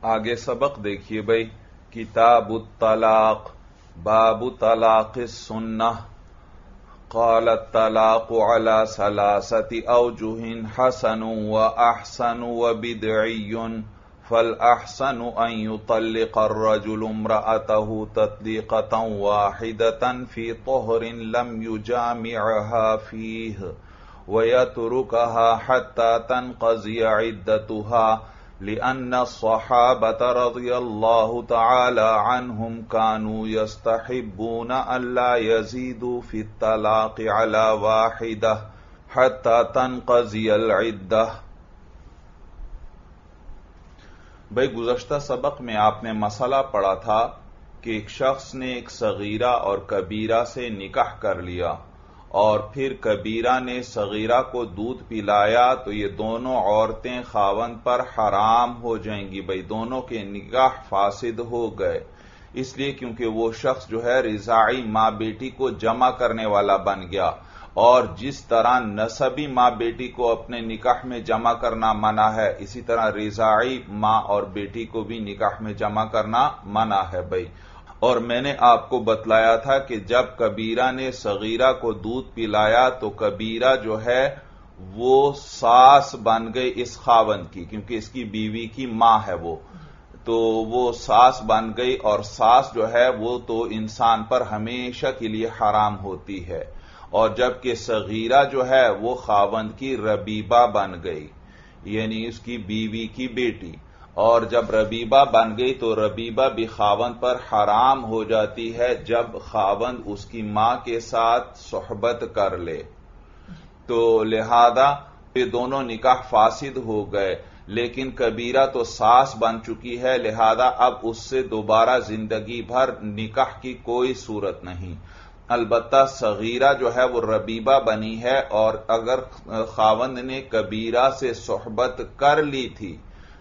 آگے سبق دیکھیے بھائی، کتاب الطلاق، باب طلاق السنہ۔ قال الطلاق على ثلاثة أوجه حسن وأحسن وبدعي، فالأحسن أن يطلق الرجل امرأته تطليقة واحدة في طهر لم يجامعها فيه ويتركها حتى تنقضي عدتها، لأن الصحابة رضي الله تعالى عنهم كانوا يستحبون ألا يزيدوا في الطلاق على واحدة حتى تنقضي العدة۔ بھائی گزشتہ سبق میں آپ نے مسئلہ پڑھا تھا کہ ایک شخص نے ایک صغیرہ اور کبیرہ سے نکاح کر لیا اور پھر کبیرہ نے صغیرہ کو دودھ پلایا تو یہ دونوں عورتیں خاوند پر حرام ہو جائیں گی۔ بھائی دونوں کے نکاح فاسد ہو گئے، اس لیے کیونکہ وہ شخص جو ہے رضاعی ماں بیٹی کو جمع کرنے والا بن گیا، اور جس طرح نسبی ماں بیٹی کو اپنے نکاح میں جمع کرنا منع ہے، اسی طرح رضاعی ماں اور بیٹی کو بھی نکاح میں جمع کرنا منع ہے بھائی۔ اور میں نے آپ کو بتلایا تھا کہ جب کبیرہ نے صغیرہ کو دودھ پلایا تو کبیرہ جو ہے وہ ساس بن گئی اس خاوند کی، کیونکہ اس کی بیوی کی ماں ہے وہ ساس بن گئی، اور ساس جو ہے وہ تو انسان پر ہمیشہ کے لیے حرام ہوتی ہے، اور جبکہ صغیرہ جو ہے وہ خاوند کی ربیبہ بن گئی، یعنی اس کی بیوی کی بیٹی، اور جب ربیبہ بن گئی تو ربیبہ بھی خاوند پر حرام ہو جاتی ہے جب خاوند اس کی ماں کے ساتھ صحبت کر لے، تو لہذا یہ دونوں نکاح فاسد ہو گئے۔ لیکن کبیرہ تو ساس بن چکی ہے، لہذا اب اس سے دوبارہ زندگی بھر نکاح کی کوئی صورت نہیں۔ البتہ صغیرہ جو ہے وہ ربیبہ بنی ہے، اور اگر خاوند نے کبیرہ سے صحبت کر لی تھی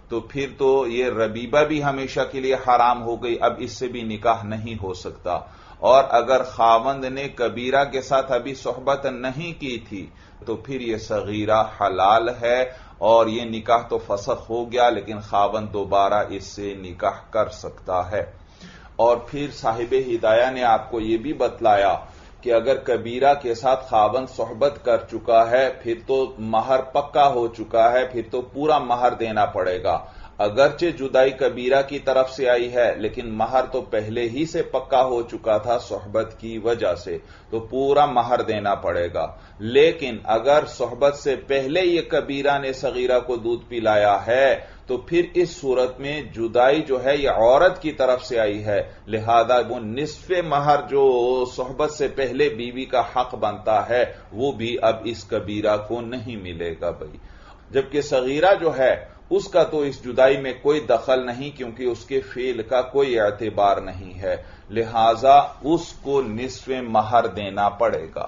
تو پھر تو یہ ربیبہ بھی ہمیشہ کے لیے حرام ہو گئی، اب اس سے بھی نکاح نہیں ہو سکتا۔ اور اگر خاوند نے کبیرہ کے ساتھ ابھی صحبت نہیں کی تھی تو پھر یہ صغیرہ حلال ہے، اور یہ نکاح تو فسخ ہو گیا، لیکن خاوند دوبارہ اس سے نکاح کر سکتا ہے۔ اور پھر صاحب ہدایہ نے آپ کو یہ بھی بتلایا کہ اگر کبیرہ کے ساتھ خاوند صحبت کر چکا ہے پھر تو مہر پکا ہو چکا ہے، پھر تو پورا مہر دینا پڑے گا، اگرچہ جدائی کبیرہ کی طرف سے آئی ہے لیکن مہر تو پہلے ہی سے پکا ہو چکا تھا صحبت کی وجہ سے، تو پورا مہر دینا پڑے گا۔ لیکن اگر صحبت سے پہلے یہ کبیرہ نے صغیرہ کو دودھ پلایا ہے تو پھر اس صورت میں جدائی جو ہے یہ عورت کی طرف سے آئی ہے، لہذا وہ نصف مہر جو صحبت سے پہلے بیوی کا حق بنتا ہے وہ بھی اب اس کبیرہ کو نہیں ملے گا بھائی۔ جبکہ صغیرہ جو ہے اس کا تو اس جدائی میں کوئی دخل نہیں، کیونکہ اس کے فعل کا کوئی اعتبار نہیں ہے، لہذا اس کو نصف مہر دینا پڑے گا۔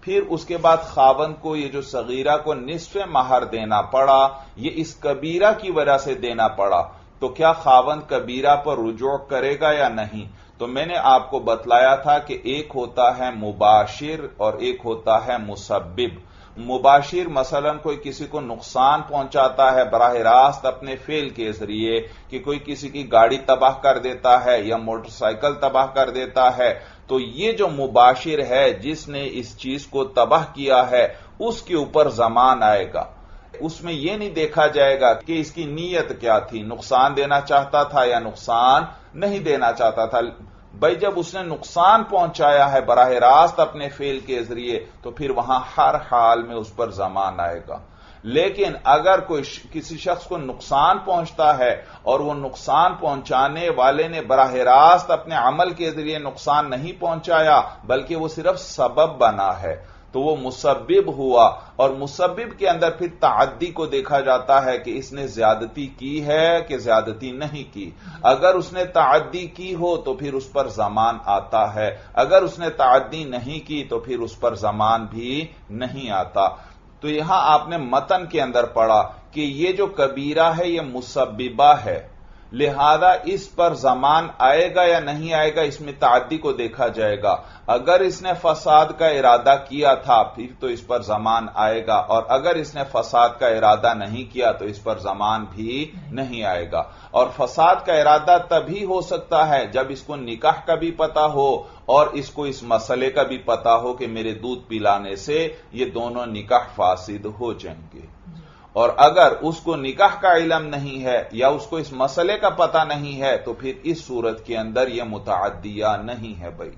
پھر اس کے بعد خاوند کو یہ جو صغیرہ کو نصف مہر دینا پڑا یہ اس کبیرہ کی وجہ سے دینا پڑا، تو کیا خاوند کبیرہ پر رجوع کرے گا یا نہیں؟ تو میں نے آپ کو بتلایا تھا کہ ایک ہوتا ہے مباشر اور ایک ہوتا ہے مسبب۔ مباشر مثلا کوئی کسی کو نقصان پہنچاتا ہے براہ راست اپنے فعل کے ذریعے، کہ کوئی کسی کی گاڑی تباہ کر دیتا ہے یا موٹر سائیکل تباہ کر دیتا ہے، تو یہ جو مباشر ہے جس نے اس چیز کو تباہ کیا ہے اس کے اوپر ضمان آئے گا۔ اس میں یہ نہیں دیکھا جائے گا کہ اس کی نیت کیا تھی، نقصان دینا چاہتا تھا یا نقصان نہیں دینا چاہتا تھا۔ بھائی جب اس نے نقصان پہنچایا ہے براہ راست اپنے فعل کے ذریعے تو پھر وہاں ہر حال میں اس پر ضمان آئے گا۔ لیکن اگر کوئی کسی شخص کو نقصان پہنچتا ہے اور وہ نقصان پہنچانے والے نے براہ راست اپنے عمل کے ذریعے نقصان نہیں پہنچایا بلکہ وہ صرف سبب بنا ہے تو وہ مسبب ہوا، اور مسبب کے اندر پھر تعدی کو دیکھا جاتا ہے کہ اس نے زیادتی کی ہے کہ زیادتی نہیں کی۔ اگر اس نے تعدی کی ہو تو پھر اس پر ضمان آتا ہے، اگر اس نے تعدی نہیں کی تو پھر اس پر ضمان بھی نہیں آتا۔ تو یہاں آپ نے متن کے اندر پڑھا کہ یہ جو کبیرہ ہے یہ مسببہ ہے، لہذا اس پر زمان آئے گا یا نہیں آئے گا، اس میں تعدی کو دیکھا جائے گا۔ اگر اس نے فساد کا ارادہ کیا تھا پھر تو اس پر زمان آئے گا، اور اگر اس نے فساد کا ارادہ نہیں کیا تو اس پر زمان بھی نہیں آئے گا۔ اور فساد کا ارادہ تبھی ہو سکتا ہے جب اس کو نکاح کا بھی پتا ہو اور اس کو اس مسئلے کا بھی پتا ہو کہ میرے دودھ پلانے سے یہ دونوں نکاح فاسد ہو جائیں گے۔ اور اگر اس کو نکاح کا علم نہیں ہے یا اس کو اس مسئلے کا پتہ نہیں ہے تو پھر اس صورت کے اندر یہ متعدیہ نہیں ہے بھائی۔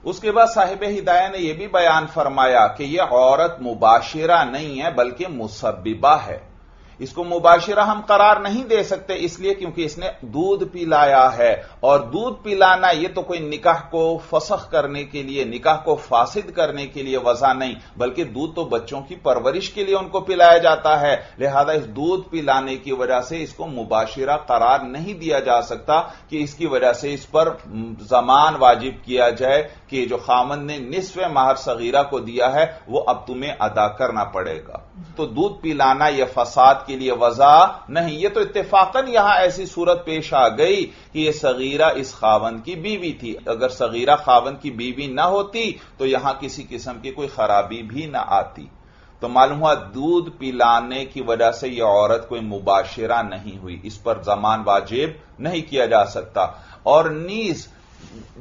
اس کے بعد صاحب ہدایہ نے یہ بھی بیان فرمایا کہ یہ عورت مباشرہ نہیں ہے بلکہ مسببہ ہے۔ اس کو مباشرہ ہم قرار نہیں دے سکتے اس لیے کیونکہ اس نے دودھ پلایا ہے، اور دودھ پلانا یہ تو کوئی نکاح کو فسخ کرنے کے لیے، نکاح کو فاسد کرنے کے لیے وجہ نہیں، بلکہ دودھ تو بچوں کی پرورش کے لیے ان کو پلایا جاتا ہے، لہذا اس دودھ پلانے کی وجہ سے اس کو مباشرہ قرار نہیں دیا جا سکتا کہ اس کی وجہ سے اس پر زمان واجب کیا جائے کہ جو خامند نے نصف مہر صغیرہ کو دیا ہے وہ اب تمہیں ادا کرنا پڑے گا۔ تو دودھ پلانا یہ فساد کے لیے وجہ نہیں، یہ تو اتفاقاً یہاں ایسی صورت پیش آ گئی کہ یہ صغیرہ اس خاوند کی بیوی تھی، اگر صغیرہ خاوند کی بیوی نہ ہوتی تو یہاں کسی قسم کی کوئی خرابی بھی نہ آتی۔ تو معلوم ہوا دودھ پلانے کی وجہ سے یہ عورت کوئی مباشرہ نہیں ہوئی، اس پر زمان واجب نہیں کیا جا سکتا۔ اور نیز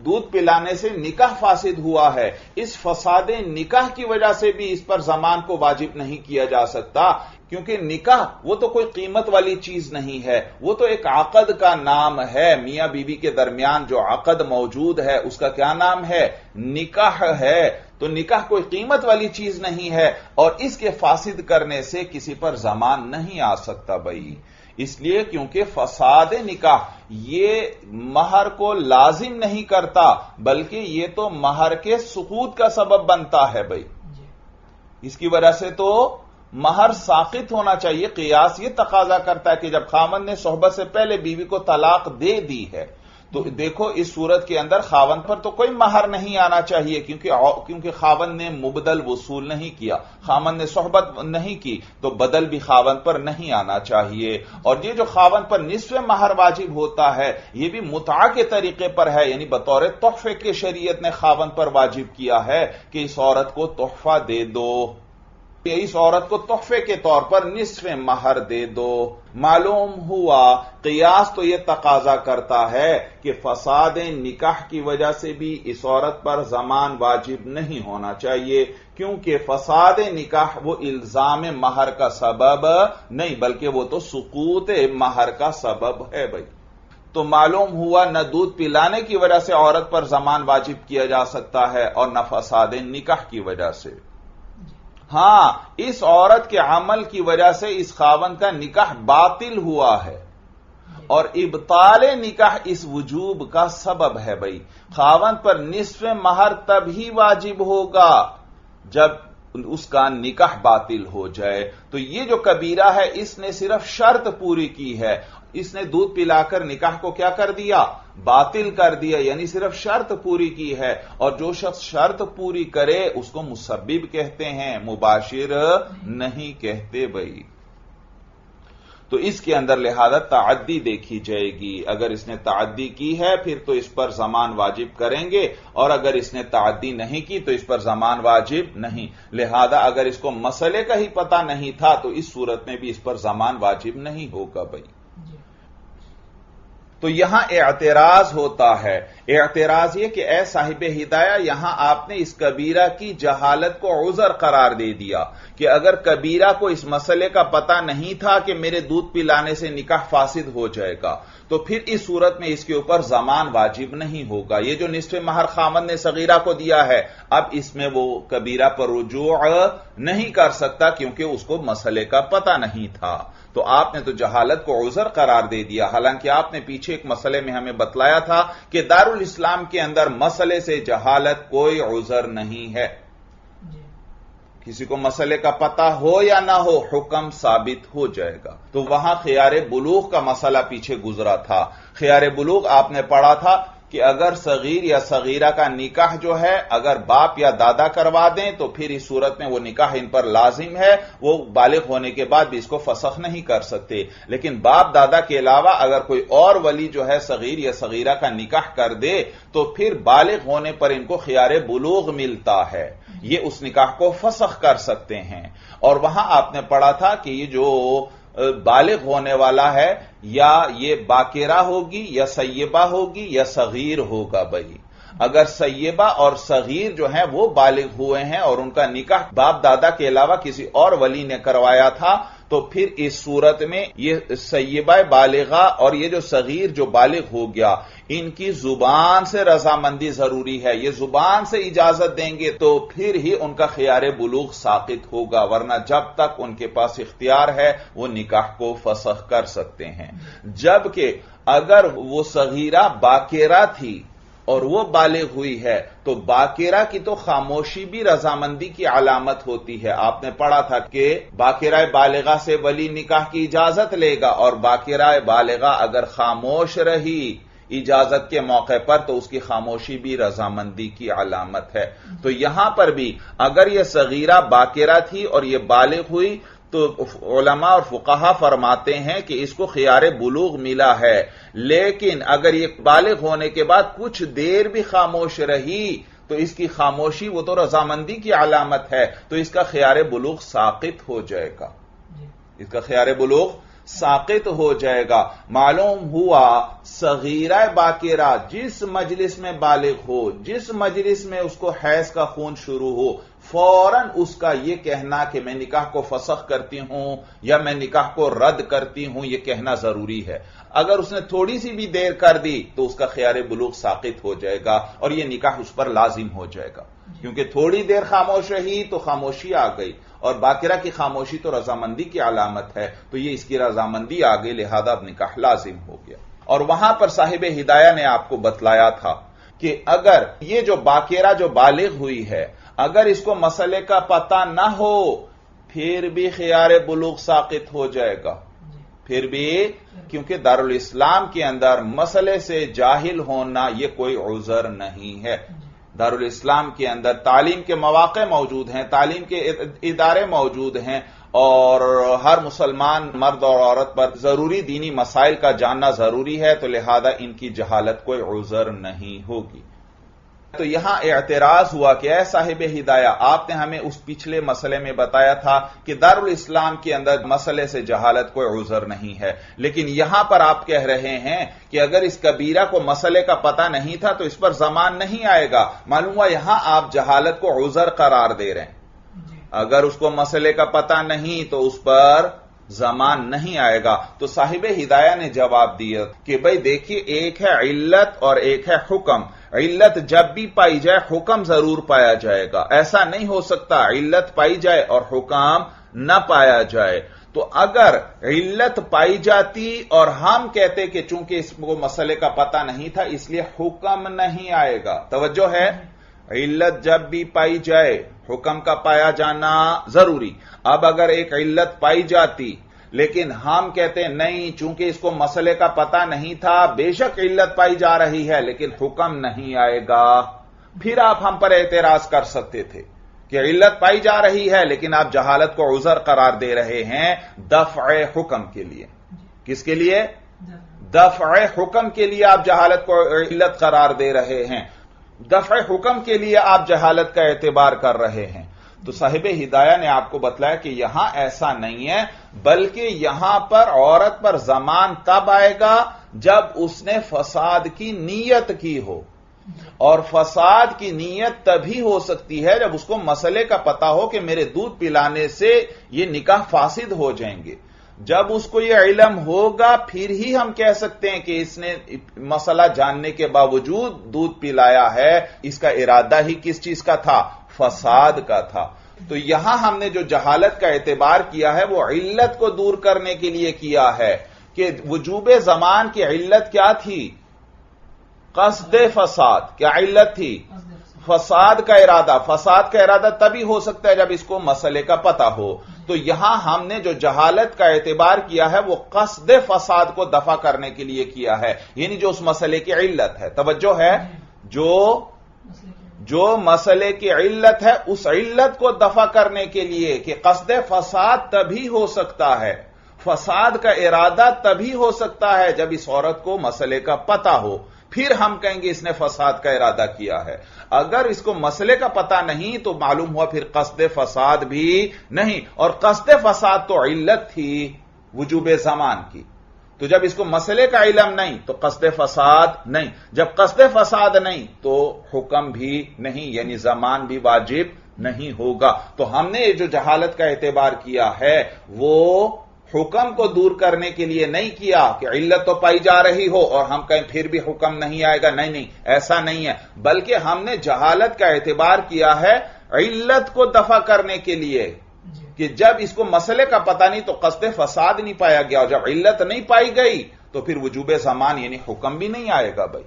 دودھ پلانے سے نکاح فاسد ہوا ہے، اس فساد نکاح کی وجہ سے بھی اس پر زمان کو واجب نہیں کیا جا سکتا، کیونکہ نکاح وہ تو کوئی قیمت والی چیز نہیں ہے، وہ تو ایک عقد کا نام ہے۔ میاں بیوی کے درمیان جو عقد موجود ہے اس کا کیا نام ہے؟ نکاح ہے۔ تو نکاح کوئی قیمت والی چیز نہیں ہے، اور اس کے فاسد کرنے سے کسی پر زمان نہیں آ سکتا بھائی، اس لیے کیونکہ فساد نکاح یہ مہر کو لازم نہیں کرتا بلکہ یہ تو مہر کے سقوط کا سبب بنتا ہے بھائی، اس کی وجہ سے تو مہر ساقط ہونا چاہیے۔ قیاس یہ تقاضا کرتا ہے کہ جب خاوند نے صحبت سے پہلے بیوی کو طلاق دے دی ہے تو دیکھو اس صورت کے اندر خاوند پر تو کوئی مہر نہیں آنا چاہیے، کیونکہ خاوند نے مبدل وصول نہیں کیا، خاوند نے صحبت نہیں کی تو بدل بھی خاوند پر نہیں آنا چاہیے۔ اور یہ جو خاوند پر نصف مہر واجب ہوتا ہے یہ بھی متعہ کے طریقے پر ہے، یعنی بطور تحفے کے شریعت نے خاوند پر واجب کیا ہے کہ اس عورت کو تحفہ دے دو، اس عورت کو تحفے کے طور پر نصف مہر دے دو۔ معلوم ہوا قیاس تو یہ تقاضا کرتا ہے کہ فساد نکاح کی وجہ سے بھی اس عورت پر زمان واجب نہیں ہونا چاہیے، کیونکہ فساد نکاح وہ الزام مہر کا سبب نہیں بلکہ وہ تو سقوط مہر کا سبب ہے بھائی۔ تو معلوم ہوا نہ دودھ پلانے کی وجہ سے عورت پر زمان واجب کیا جا سکتا ہے اور نہ فساد نکاح کی وجہ سے۔ ہاں اس عورت کے عمل کی وجہ سے اس خاوند کا نکاح باطل ہوا ہے، اور ابطال نکاح اس وجوب کا سبب ہے بھائی۔ خاوند پر نصف مہر تب ہی واجب ہوگا جب اس کا نکاح باطل ہو جائے۔ تو یہ جو کبیرہ ہے اس نے صرف شرط پوری کی ہے، اس نے دودھ پلا کر نکاح کو کیا کر دیا؟ باطل کر دیا، یعنی صرف شرط پوری کی ہے، اور جو شخص شرط پوری کرے اس کو مسبب کہتے ہیں، مباشر نہیں کہتے بھائی۔ تو اس کے اندر لہذا تعدی دیکھی جائے گی، اگر اس نے تعدی کی ہے پھر تو اس پر زمان واجب کریں گے، اور اگر اس نے تعدی نہیں کی تو اس پر زمان واجب نہیں۔ لہذا اگر اس کو مسئلے کا ہی پتہ نہیں تھا تو اس صورت میں بھی اس پر زمان واجب نہیں ہوگا بھائی۔ تو یہاں اعتراض ہوتا ہے، اعتراض یہ کہ اے صاحب ہدایہ یہاں آپ نے اس کبیرہ کی جہالت کو عذر قرار دے دیا کہ اگر کبیرہ کو اس مسئلے کا پتہ نہیں تھا کہ میرے دودھ پلانے سے نکاح فاسد ہو جائے گا تو پھر اس صورت میں اس کے اوپر زمان واجب نہیں ہوگا۔ یہ جو نصف مہر خاوند نے صغیرہ کو دیا ہے اب اس میں وہ کبیرہ پر رجوع نہیں کر سکتا کیونکہ اس کو مسئلے کا پتہ نہیں تھا۔ تو آپ نے تو جہالت کو عذر قرار دے دیا، حالانکہ آپ نے پیچھے ایک مسئلے میں ہمیں بتلایا تھا کہ دارالاسلام کے اندر مسئلے سے جہالت کوئی عذر نہیں ہے، کسی کو مسئلے کا پتہ ہو یا نہ ہو حکم ثابت ہو جائے گا۔ تو وہاں خیار بلوغ کا مسئلہ پیچھے گزرا تھا، خیار بلوغ آپ نے پڑھا تھا کہ اگر صغیر یا صغیرہ کا نکاح جو ہے اگر باپ یا دادا کروا دیں تو پھر اس صورت میں وہ نکاح ان پر لازم ہے، وہ بالغ ہونے کے بعد بھی اس کو فسخ نہیں کر سکتے۔ لیکن باپ دادا کے علاوہ اگر کوئی اور ولی جو ہے صغیر یا صغیرہ کا نکاح کر دے تو پھر بالغ ہونے پر ان کو خیار بلوغ ملتا ہے، یہ اس نکاح کو فسخ کر سکتے ہیں۔ اور وہاں آپ نے پڑھا تھا کہ یہ جو بالغ ہونے والا ہے یا یہ باکرہ ہوگی یا سیبہ ہوگی یا صغیر ہوگا۔ بھائی اگر سیبہ اور صغیر جو ہیں وہ بالغ ہوئے ہیں اور ان کا نکاح باپ دادا کے علاوہ کسی اور ولی نے کروایا تھا تو پھر اس صورت میں یہ سیبہ بالغہ اور یہ جو صغیر جو بالغ ہو گیا ان کی زبان سے رضامندی ضروری ہے، یہ زبان سے اجازت دیں گے تو پھر ہی ان کا خیار بلوغ ساقط ہوگا، ورنہ جب تک ان کے پاس اختیار ہے وہ نکاح کو فسخ کر سکتے ہیں۔ جبکہ اگر وہ صغیرہ باکرہ تھی اور وہ بالغ ہوئی ہے تو باکرہ کی تو خاموشی بھی رضامندی کی علامت ہوتی ہے۔ آپ نے پڑھا تھا کہ باکرہ بالغہ سے ولی نکاح کی اجازت لے گا اور باکرہ بالغہ اگر خاموش رہی اجازت کے موقع پر تو اس کی خاموشی بھی رضامندی کی علامت ہے۔ تو یہاں پر بھی اگر یہ صغیرہ باکرہ تھی اور یہ بالغ ہوئی تو علماء اور فقہا فرماتے ہیں کہ اس کو خیار بلوغ ملا ہے، لیکن اگر یہ بالغ ہونے کے بعد کچھ دیر بھی خاموش رہی تو اس کی خاموشی وہ تو رضامندی کی علامت ہے، تو اس کا خیار بلوغ ساقط ہو جائے گا، اس کا خیار بلوغ ساقط ہو جائے گا۔ معلوم ہوا صغیرہ باکرہ جس مجلس میں بالغ ہو، جس مجلس میں اس کو حیض کا خون شروع ہو، فوراً اس کا یہ کہنا کہ میں نکاح کو فسخ کرتی ہوں یا میں نکاح کو رد کرتی ہوں یہ کہنا ضروری ہے۔ اگر اس نے تھوڑی سی بھی دیر کر دی تو اس کا خیار بلوغ ساقط ہو جائے گا اور یہ نکاح اس پر لازم ہو جائے گا، کیونکہ تھوڑی دیر خاموش رہی تو خاموشی آ گئی اور باکرہ کی خاموشی تو رضامندی کی علامت ہے، تو یہ اس کی رضامندی آ گئی، لہذا اب نکاح لازم ہو گیا۔ اور وہاں پر صاحب ہدایہ نے آپ کو بتلایا تھا کہ اگر یہ جو باکرہ جو بالغ ہوئی ہے اگر اس کو مسئلے کا پتہ نہ ہو پھر بھی خیار بلوغ ساقط ہو جائے گا، پھر بھی، کیونکہ دارالاسلام کے اندر مسئلے سے جاہل ہونا یہ کوئی عذر نہیں ہے۔ دارالاسلام کے اندر تعلیم کے مواقع موجود ہیں، تعلیم کے ادارے موجود ہیں اور ہر مسلمان مرد اور عورت پر ضروری دینی مسائل کا جاننا ضروری ہے، تو لہذا ان کی جہالت کوئی عذر نہیں ہوگی۔ تو یہاں اعتراض ہوا کہ اے صاحب ہدایہ آپ نے ہمیں اس پچھلے مسئلے میں بتایا تھا کہ دارالاسلام کے اندر مسئلے سے جہالت کوئی عذر نہیں ہے، لیکن یہاں پر آپ کہہ رہے ہیں کہ اگر اس کبیرہ کو مسئلے کا پتہ نہیں تھا تو اس پر زمان نہیں آئے گا۔ معلوم ہوا یہاں آپ جہالت کو عذر قرار دے رہے ہیں، اگر اس کو مسئلے کا پتہ نہیں تو اس پر زمان نہیں آئے گا۔ تو صاحب ہدایہ نے جواب دیا کہ بھئی دیکھیے ایک ہے علت اور ایک ہے حکم، علت جب بھی پائی جائے حکم ضرور پایا جائے گا، ایسا نہیں ہو سکتا علت پائی جائے اور حکم نہ پایا جائے۔ تو اگر علت پائی جاتی اور ہم کہتے کہ چونکہ اس کو مسئلے کا پتہ نہیں تھا اس لیے حکم نہیں آئے گا، توجہ ہے، علت جب بھی پائی جائے حکم کا پایا جانا ضروری۔ اب اگر ایک علت پائی جاتی لیکن ہم کہتے ہیں نہیں چونکہ اس کو مسئلے کا پتہ نہیں تھا، بے شک علت پائی جا رہی ہے لیکن حکم نہیں آئے گا، پھر آپ ہم پر اعتراض کر سکتے تھے کہ علت پائی جا رہی ہے لیکن آپ جہالت کو عذر قرار دے رہے ہیں دفع حکم کے لیے۔ کس کے لیے؟ دفع حکم کے لیے آپ جہالت کو علت قرار دے رہے ہیں، دفع حکم کے لیے آپ جہالت کا اعتبار کر رہے ہیں۔ تو صاحب ہدایہ نے آپ کو بتلایا کہ یہاں ایسا نہیں ہے، بلکہ یہاں پر عورت پر زمان تب آئے گا جب اس نے فساد کی نیت کی ہو، اور فساد کی نیت تبھی ہو سکتی ہے جب اس کو مسئلے کا پتہ ہو کہ میرے دودھ پلانے سے یہ نکاح فاسد ہو جائیں گے۔ جب اس کو یہ علم ہوگا پھر ہی ہم کہہ سکتے ہیں کہ اس نے مسئلہ جاننے کے باوجود دودھ پلایا ہے، اس کا ارادہ ہی کس چیز کا تھا؟ فساد کا تھا۔ تو یہاں ہم نے جو جہالت کا اعتبار کیا ہے وہ علت کو دور کرنے کے لیے کیا ہے کہ وجوب زمان کی علت کیا تھی؟ قصد فساد۔ کیا علت تھی؟ فساد کا ارادہ تبھی ہو سکتا ہے جب اس کو مسئلے کا پتہ ہو. تو یہاں ہم نے جو جہالت کا اعتبار کیا ہے وہ قصد فساد کو دفع کرنے کے لیے کیا ہے، یعنی جو اس مسئلے کی علت ہے. توجہ ہے، جو مسئلے کی علت ہے اس علت کو دفع کرنے کے لیے کہ قصد فساد تبھی ہو سکتا ہے، فساد کا ارادہ تبھی ہو سکتا ہے جب اس عورت کو مسئلے کا پتہ ہو، پھر ہم کہیں گے اس نے فساد کا ارادہ کیا ہے. اگر اس کو مسئلے کا پتہ نہیں تو معلوم ہوا پھر قصد فساد بھی نہیں، اور قصد فساد تو علت تھی وجوب زمان کی. تو جب اس کو مسئلے کا علم نہیں تو قصد فساد نہیں، جب قصد فساد نہیں تو حکم بھی نہیں، یعنی زمان بھی واجب نہیں ہوگا. تو ہم نے جو جہالت کا اعتبار کیا ہے وہ حکم کو دور کرنے کے لیے نہیں کیا کہ علت تو پائی جا رہی ہو اور ہم کہیں پھر بھی حکم نہیں آئے گا، نہیں ایسا نہیں ہے، بلکہ ہم نے جہالت کا اعتبار کیا ہے علت کو دفع کرنے کے لیے کہ جب اس کو مسئلے کا پتہ نہیں تو قصد فساد نہیں پایا گیا، اور جب علت نہیں پائی گئی تو پھر وجوب زمان یعنی حکم بھی نہیں آئے گا. بھائی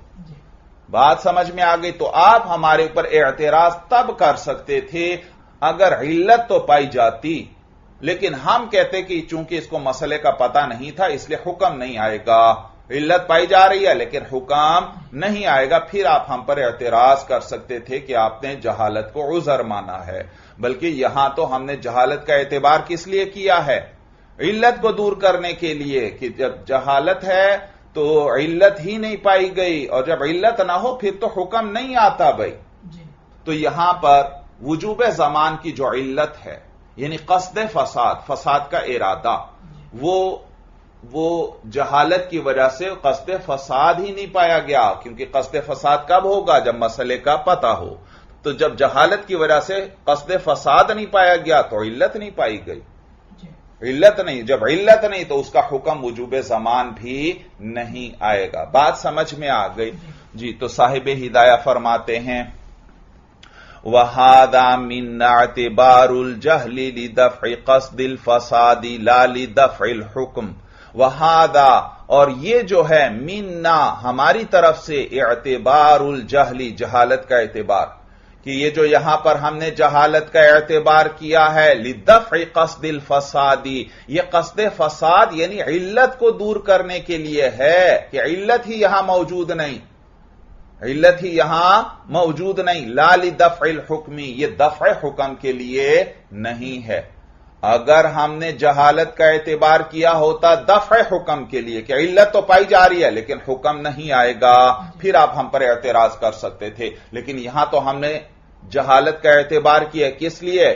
بات سمجھ میں آ گئی؟ تو آپ ہمارے اوپر اعتراض تب کر سکتے تھے اگر علت تو پائی جاتی، لیکن ہم کہتے کہ چونکہ اس کو مسئلے کا پتہ نہیں تھا اس لیے حکم نہیں آئے گا. علت پائی جا رہی ہے لیکن حکم نہیں آئے گا، پھر آپ ہم پر اعتراض کر سکتے تھے کہ آپ نے جہالت کو عذر مانا ہے. بلکہ یہاں تو ہم نے جہالت کا اعتبار کس لیے کیا ہے؟ علت کو دور کرنے کے لیے کہ جب جہالت ہے تو علت ہی نہیں پائی گئی، اور جب علت نہ ہو پھر تو حکم نہیں آتا. بھائی تو یہاں پر وجوب زمان کی جو علت ہے یعنی قصد فساد کا ارادہ، وہ جہالت کی وجہ سے قصد فساد ہی نہیں پایا گیا، کیونکہ قصد فساد کب ہوگا؟ جب مسئلے کا پتہ ہو. تو جب جہالت کی وجہ سے قصد فساد نہیں پایا گیا تو علت نہیں پائی گئی. علت نہیں، جب علت نہیں تو اس کا حکم وجوب زمان بھی نہیں آئے گا. بات سمجھ میں آ گئی؟ جی تو صاحب ہدایہ فرماتے ہیں وَهَذَا مِنَّ اعْتِبَارُ الْجَهْلِ لِدَفْعِ قَصْدِ الْفَسَادِ لَا لِدَفْعِ الْحُكْمِ. وَهَذَا اور یہ جو ہے مِنَّا ہماری طرف سے اعتبار الجہلی جہالت کا اعتبار، کہ یہ جو یہاں پر ہم نے جہالت کا اعتبار کیا ہے لِدَفْعِ قَصْدِ الْفَسَادِ، یہ قصد فساد یعنی علت کو دور کرنے کے لیے ہے کہ علت ہی یہاں موجود نہیں، علت ہی یہاں موجود نہیں. لا لدفع الحکم، یہ دفع حکم کے لیے نہیں ہے. اگر ہم نے جہالت کا اعتبار کیا ہوتا دفع حکم کے لیے کہ علت تو پائی جا رہی ہے لیکن حکم نہیں آئے گا، پھر آپ ہم پر اعتراض کر سکتے تھے. لیکن یہاں تو ہم نے جہالت کا اعتبار کیا کس لیے؟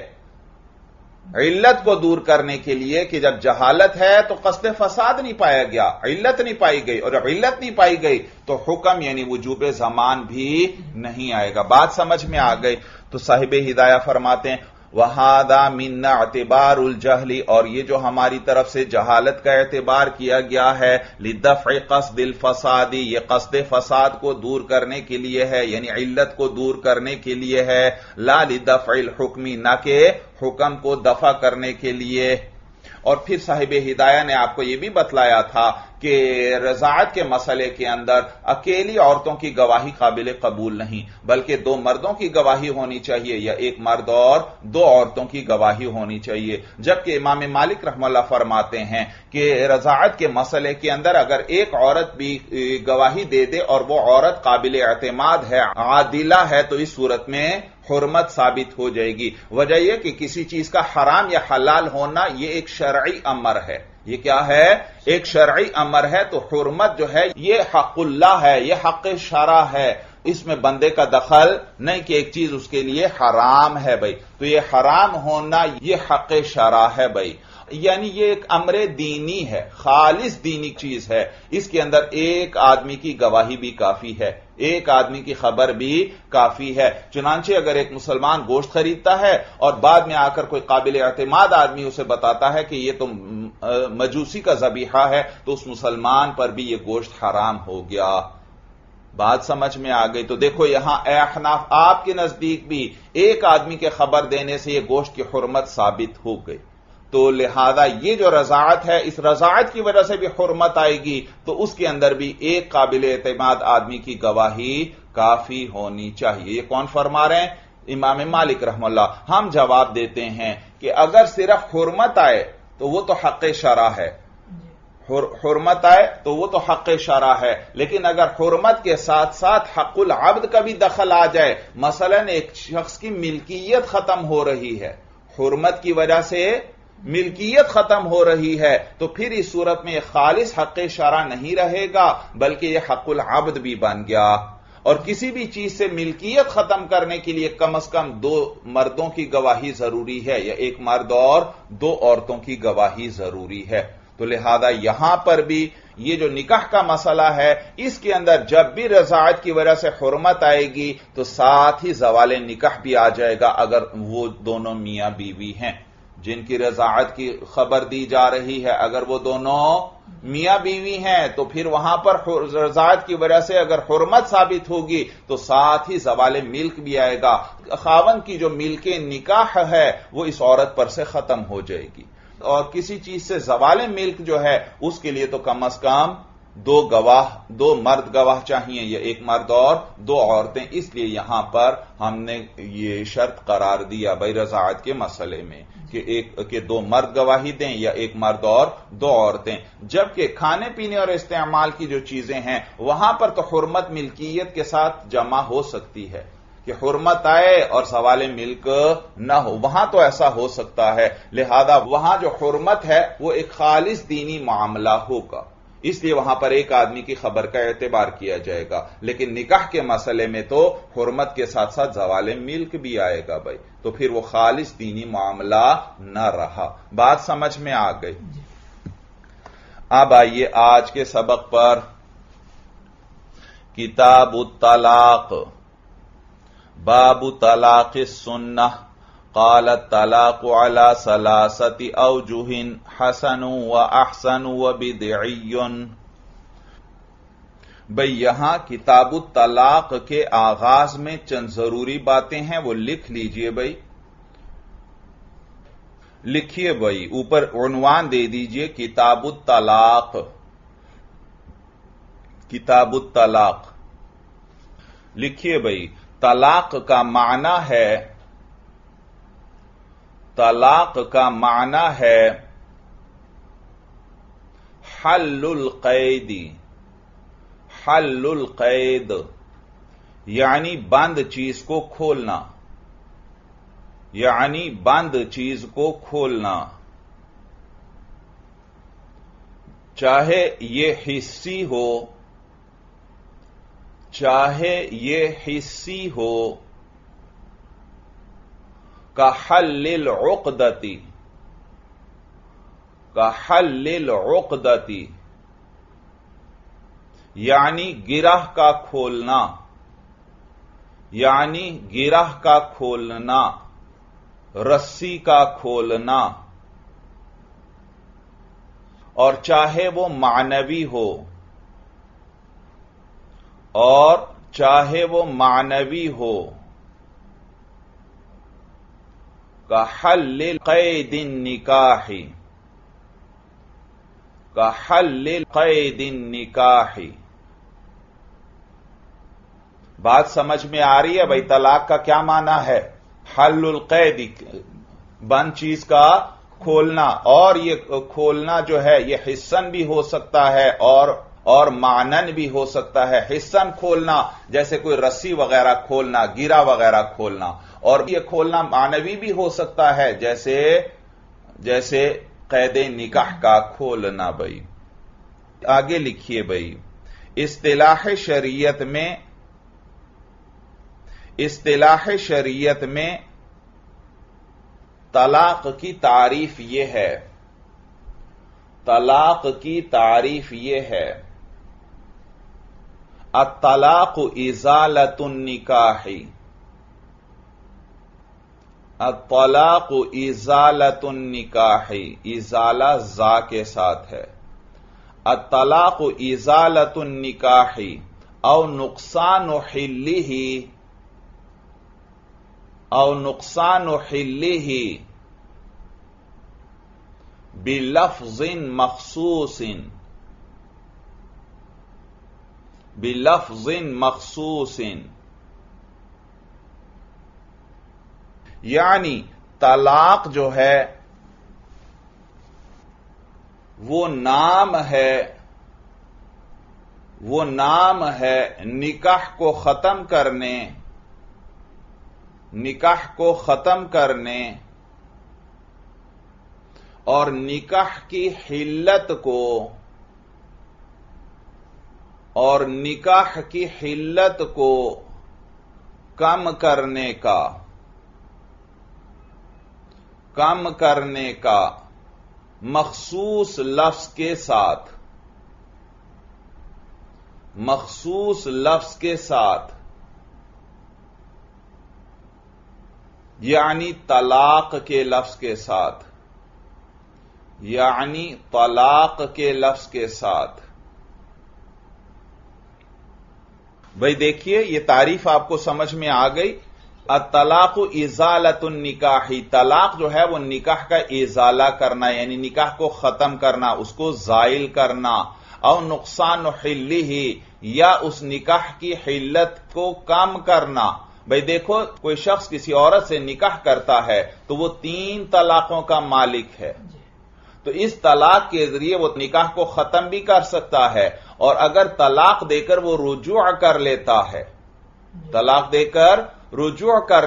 علت کو دور کرنے کے لیے کہ جب جہالت ہے تو قصد فساد نہیں پایا گیا، علت نہیں پائی گئی، اور جب علت نہیں پائی گئی تو حکم یعنی وجوب زمان بھی نہیں آئے گا. بات سمجھ میں آ گئی؟ تو صاحب ہدایہ فرماتے ہیں وَهَذَا مِنَّ اعْتِبَارُ الْجَهْلِ اور یہ جو ہماری طرف سے جہالت کا اعتبار کیا گیا ہے لِدَفْعِ قَصْدِ الْفَسَادِ، یہ قصد فساد کو دور کرنے کے لیے ہے یعنی علت کو دور کرنے کے لیے ہے، لا لِدَفْعِ الْحُكْمِ نہ کہ حکم کو دفع کرنے کے لیے. اور پھر صاحب ہدایہ نے آپ کو یہ بھی بتلایا تھا کہ رضاعت کے مسئلے کے اندر اکیلی عورتوں کی گواہی قابل قبول نہیں، بلکہ دو مردوں کی گواہی ہونی چاہیے یا ایک مرد اور دو عورتوں کی گواہی ہونی چاہیے. جبکہ امام مالک رحمہ اللہ فرماتے ہیں کہ رضاعت کے مسئلے کے اندر اگر ایک عورت بھی گواہی دے دے اور وہ عورت قابل اعتماد ہے، عادلہ ہے، تو اس صورت میں حرمت ثابت ہو جائے گی. وجہ یہ کہ کسی چیز کا حرام یا حلال ہونا یہ ایک شرعی امر ہے. یہ کیا ہے؟ ایک شرعی امر ہے. تو حرمت جو ہے یہ حق اللہ ہے، یہ حق شرع ہے، اس میں بندے کا دخل نہیں کہ ایک چیز اس کے لیے حرام ہے. بھائی تو یہ حرام ہونا یہ حق شرع ہے. بھائی یعنی یہ ایک امر دینی ہے، خالص دینی چیز ہے. اس کے اندر ایک آدمی کی گواہی بھی کافی ہے، ایک آدمی کی خبر بھی کافی ہے. چنانچہ اگر ایک مسلمان گوشت خریدتا ہے اور بعد میں آ کر کوئی قابل اعتماد آدمی اسے بتاتا ہے کہ یہ تو مجوسی کا ذبیحہ ہے، تو اس مسلمان پر بھی یہ گوشت حرام ہو گیا. بات سمجھ میں آ گئی؟ تو دیکھو یہاں اے احناف آپ کے نزدیک بھی ایک آدمی کے خبر دینے سے یہ گوشت کی حرمت ثابت ہو گئی. تو لہذا یہ جو رضاعت ہے اس رضاعت کی وجہ سے بھی حرمت آئے گی، تو اس کے اندر بھی ایک قابل اعتماد آدمی کی گواہی کافی ہونی چاہیے۔ یہ کون فرما رہے ہیں؟ امام مالک رحمہ اللہ۔ ہم جواب دیتے ہیں کہ اگر صرف حرمت آئے تو وہ تو حق شرع ہے، حرمت آئے تو وہ تو حق شرع ہے، لیکن اگر حرمت کے ساتھ ساتھ حق العبد کا بھی دخل آ جائے، مثلا ایک شخص کی ملکیت ختم ہو رہی ہے، حرمت کی وجہ سے ملکیت ختم ہو رہی ہے، تو پھر اس صورت میں یہ خالص حق شرع نہیں رہے گا بلکہ یہ حق العبد بھی بن گیا۔ اور کسی بھی چیز سے ملکیت ختم کرنے کے لیے کم از کم 2 مردوں کی گواہی ضروری ہے، یا ایک مرد اور 2 عورتوں کی گواہی ضروری ہے۔ تو لہذا یہاں پر بھی یہ جو نکاح کا مسئلہ ہے، اس کے اندر جب بھی رضاعت کی وجہ سے حرمت آئے گی تو ساتھ ہی زوال نکاح بھی آ جائے گا، اگر وہ دونوں میاں بیوی ہیں جن کی رضاعت کی خبر دی جا رہی ہے، اگر وہ دونوں میاں بیوی ہیں تو پھر وہاں پر رضاعت کی وجہ سے اگر حرمت ثابت ہوگی تو ساتھ ہی زوال ملک بھی آئے گا، خاوند کی جو ملک نکاح ہے وہ اس عورت پر سے ختم ہو جائے گی۔ اور کسی چیز سے زوال ملک جو ہے اس کے لیے تو کم از کم 2 مرد گواہ چاہیے، یا ایک مرد اور 2 عورتیں، اس لیے یہاں پر ہم نے یہ شرط قرار دیا بھائی رضاعت کے مسئلے میں کہ 2 مرد گواہی دیں یا ایک مرد اور 2 عورتیں۔ جبکہ کھانے پینے اور استعمال کی جو چیزیں ہیں وہاں پر تو حرمت ملکیت کے ساتھ جمع ہو سکتی ہے کہ حرمت آئے اور زوال ملک نہ ہو، وہاں تو ایسا ہو سکتا ہے، لہذا وہاں جو حرمت ہے وہ ایک خالص دینی معاملہ ہوگا، اس لیے وہاں پر ایک آدمی کی خبر کا اعتبار کیا جائے گا۔ لیکن نکاح کے مسئلے میں تو حرمت کے ساتھ ساتھ زوال ملک بھی آئے گا بھائی، تو پھر وہ خالص دینی معاملہ نہ رہا۔ بات سمجھ میں آ گئی؟ اب آئیے آج کے سبق پر۔ کتاب الطلاق، باب طلاق السنہ۔ قال الطلاق على 3 اوجه حسن واحسن وبدعی۔ بھئی یہاں کتاب الطلاق کے آغاز میں چند ضروری باتیں ہیں، وہ لکھ لیجئے بھئی، لکھیے بھئی، اوپر عنوان دے دیجئے کتاب الطلاق، کتاب الطلاق لکھیے بھئی۔ طلاق کا معنی ہے، طلاق کا معنی ہے حل القید، حل القید یعنی بند چیز کو کھولنا، یعنی بند چیز کو کھولنا، چاہے یہ حصی ہو، چاہے یہ حصی ہو، کحل العقدتی، کحل العقدتی یعنی گرہ کا کھولنا، یعنی گرہ کا کھولنا، رسی کا کھولنا، اور چاہے وہ معنوی ہو، اور چاہے وہ معنوی ہو، کحل قید النکاح، کحل قید النکاح۔ بات سمجھ میں آ رہی ہے بھائی؟ طلاق کا کیا معنی ہے؟ حل القید، بند چیز کا کھولنا، اور یہ کھولنا جو ہے یہ حسن بھی ہو سکتا ہے اور معنن بھی ہو سکتا ہے۔ حسن کھولنا جیسے کوئی رسی وغیرہ کھولنا، گرا وغیرہ کھولنا، اور یہ کھولنا معنوی بھی ہو سکتا ہے جیسے قید نکاح کا کھولنا بھائی۔ آگے لکھیے بھائی، اصطلاح شریعت میں طلاق کی تعریف یہ ہے، طلاق کی تعریف یہ ہے، الطلاق ازالۃ النکاح، الطلاق ازالۃ النکاح، ازالہ زا کے ساتھ ہے، الطلاق ازالۃ النکاح او نقصان حلہ، او نقصان حلہ بلفظ مخصوص، بلفظ مخصوص، یعنی طلاق جو ہے وہ نام ہے نکاح کو ختم کرنے اور نکاح کی حلت کو کم کرنے کا مخصوص لفظ کے ساتھ یعنی طلاق کے لفظ کے ساتھ بھئی دیکھیے یہ تعریف آپ کو سمجھ میں آ گئی. الطلاق ازالۃ النکاح، طلاق جو ہے وہ نکاح کا ازالہ کرنا، یعنی نکاح کو ختم کرنا، اس کو زائل کرنا، او نقصان حلہ، یا اس نکاح کی حلت کو کم کرنا. بھئی دیکھو کوئی شخص کسی عورت سے نکاح کرتا ہے تو وہ 3 طلاقوں کا مالک ہے، تو اس طلاق کے ذریعے وہ نکاح کو ختم بھی کر سکتا ہے، اور اگر طلاق دے کر وہ رجوع کر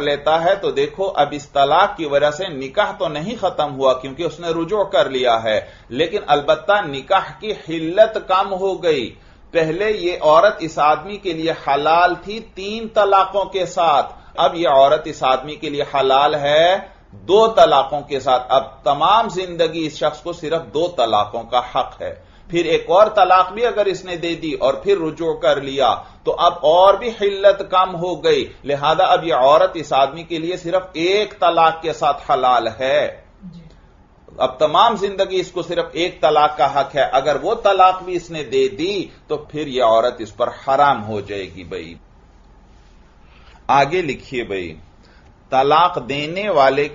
لیتا ہے تو دیکھو اب اس طلاق کی وجہ سے نکاح تو نہیں ختم ہوا کیونکہ اس نے رجوع کر لیا ہے، لیکن البتہ نکاح کی حلت کم ہو گئی. پہلے یہ عورت اس آدمی کے لیے حلال تھی 3 طلاقوں کے ساتھ، اب یہ عورت اس آدمی کے لیے حلال ہے 2 طلاقوں کے ساتھ. اب تمام زندگی اس شخص کو صرف 2 طلاقوں کا حق ہے. پھر ایک اور طلاق بھی اگر اس نے دے دی اور پھر رجوع کر لیا تو اب اور بھی حلت کم ہو گئی، لہذا اب یہ عورت اس آدمی کے لیے صرف 1 طلاق کے ساتھ حلال ہے. اب تمام زندگی اس کو صرف 1 طلاق کا حق ہے، اگر وہ طلاق بھی اس نے دے دی تو پھر یہ عورت اس پر حرام ہو جائے گی. بھائی آگے لکھیے بھائی، طلاق دینے والے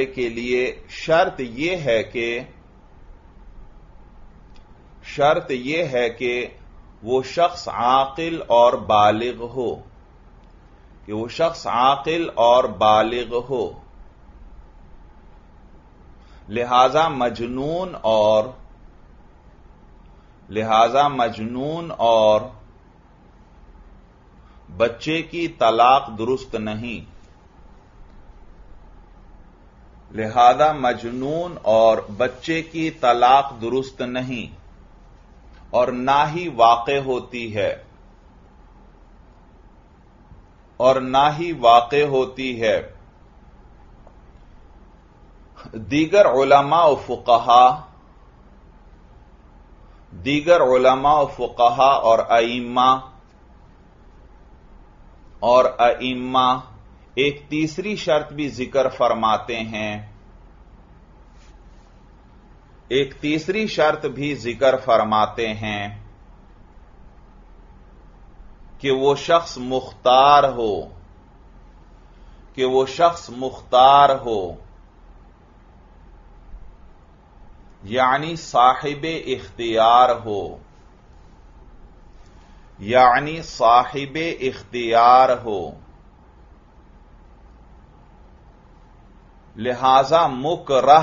کے لیے شرط یہ ہے کہ وہ شخص عاقل اور بالغ ہو، لہذا مجنون اور بچے کی طلاق درست نہیں. لہذا مجنون اور بچے کی طلاق درست نہیں اور نہ ہی واقع ہوتی ہے. دیگر علماء و فقہا اور ائمہ ایک تیسری شرط بھی ذکر فرماتے ہیں کہ وہ شخص مختار ہو یعنی صاحب اختیار ہو، لہذا مکرہ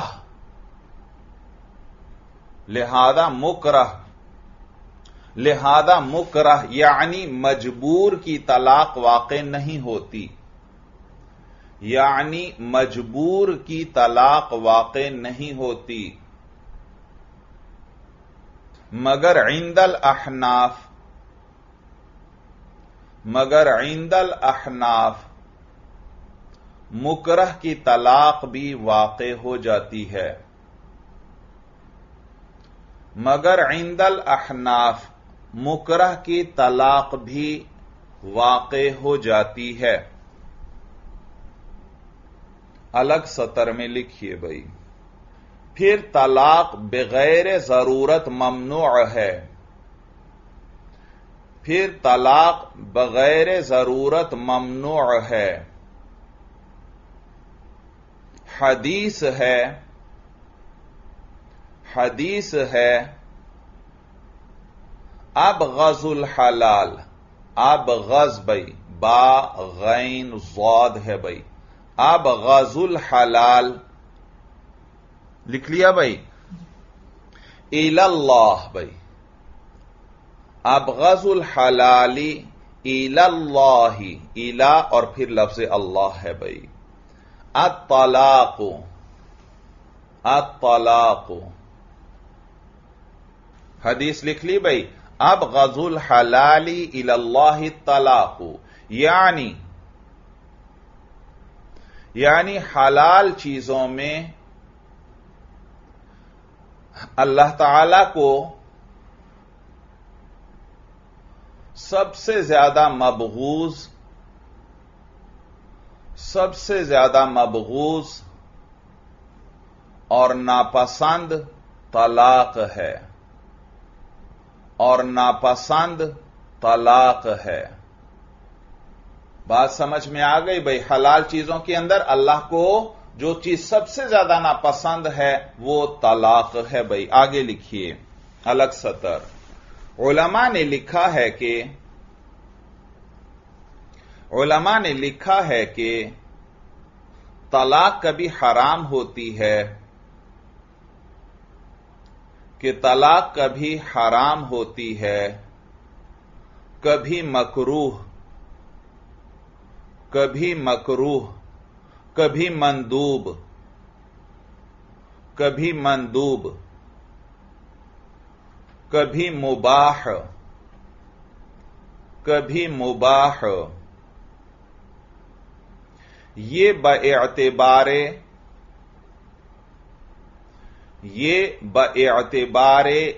یعنی مجبور کی طلاق واقع نہیں ہوتی، مگر عند الاحناف مکرہ کی طلاق بھی واقع ہو جاتی ہے. مگر عند الاحناف مکرہ کی طلاق بھی واقع ہو جاتی ہے. الگ سطر میں لکھیے بھائی. پھر طلاق بغیر ضرورت ممنوع ہے. حدیث ہے ابغض الحلال، ابغض بھائی با غین ضاد ہے بھائی، ابغض الحلال لکھ لیا بھائی، الی اللہ بھائی، ابغض الحلال الی اللہ، الی اور پھر لفظ اللہ ہے بھائی، الطلاق، الطلاق، حدیث لکھ لی بھائی، ابغض الحلال الی اللہ الطلاق، یعنی حلال چیزوں میں اللہ تعالی کو سب سے زیادہ مبغوض، سب سے زیادہ مبغوض اور ناپسند طلاق ہے، اور ناپسند طلاق ہے۔ بات سمجھ میں آ گئی بھائی؟ حلال چیزوں کے اندر اللہ کو جو چیز سب سے زیادہ ناپسند ہے وہ طلاق ہے بھائی۔ آگے لکھیے الگ سطر، علماء نے لکھا ہے کہ طلاق کبھی حرام ہوتی ہے، کہ طلاق کبھی حرام ہوتی ہے، کبھی مکروہ، کبھی مکروہ، کبھی مندوب، کبھی مندوب، کبھی مباح، کبھی مباح، یہ باعتبار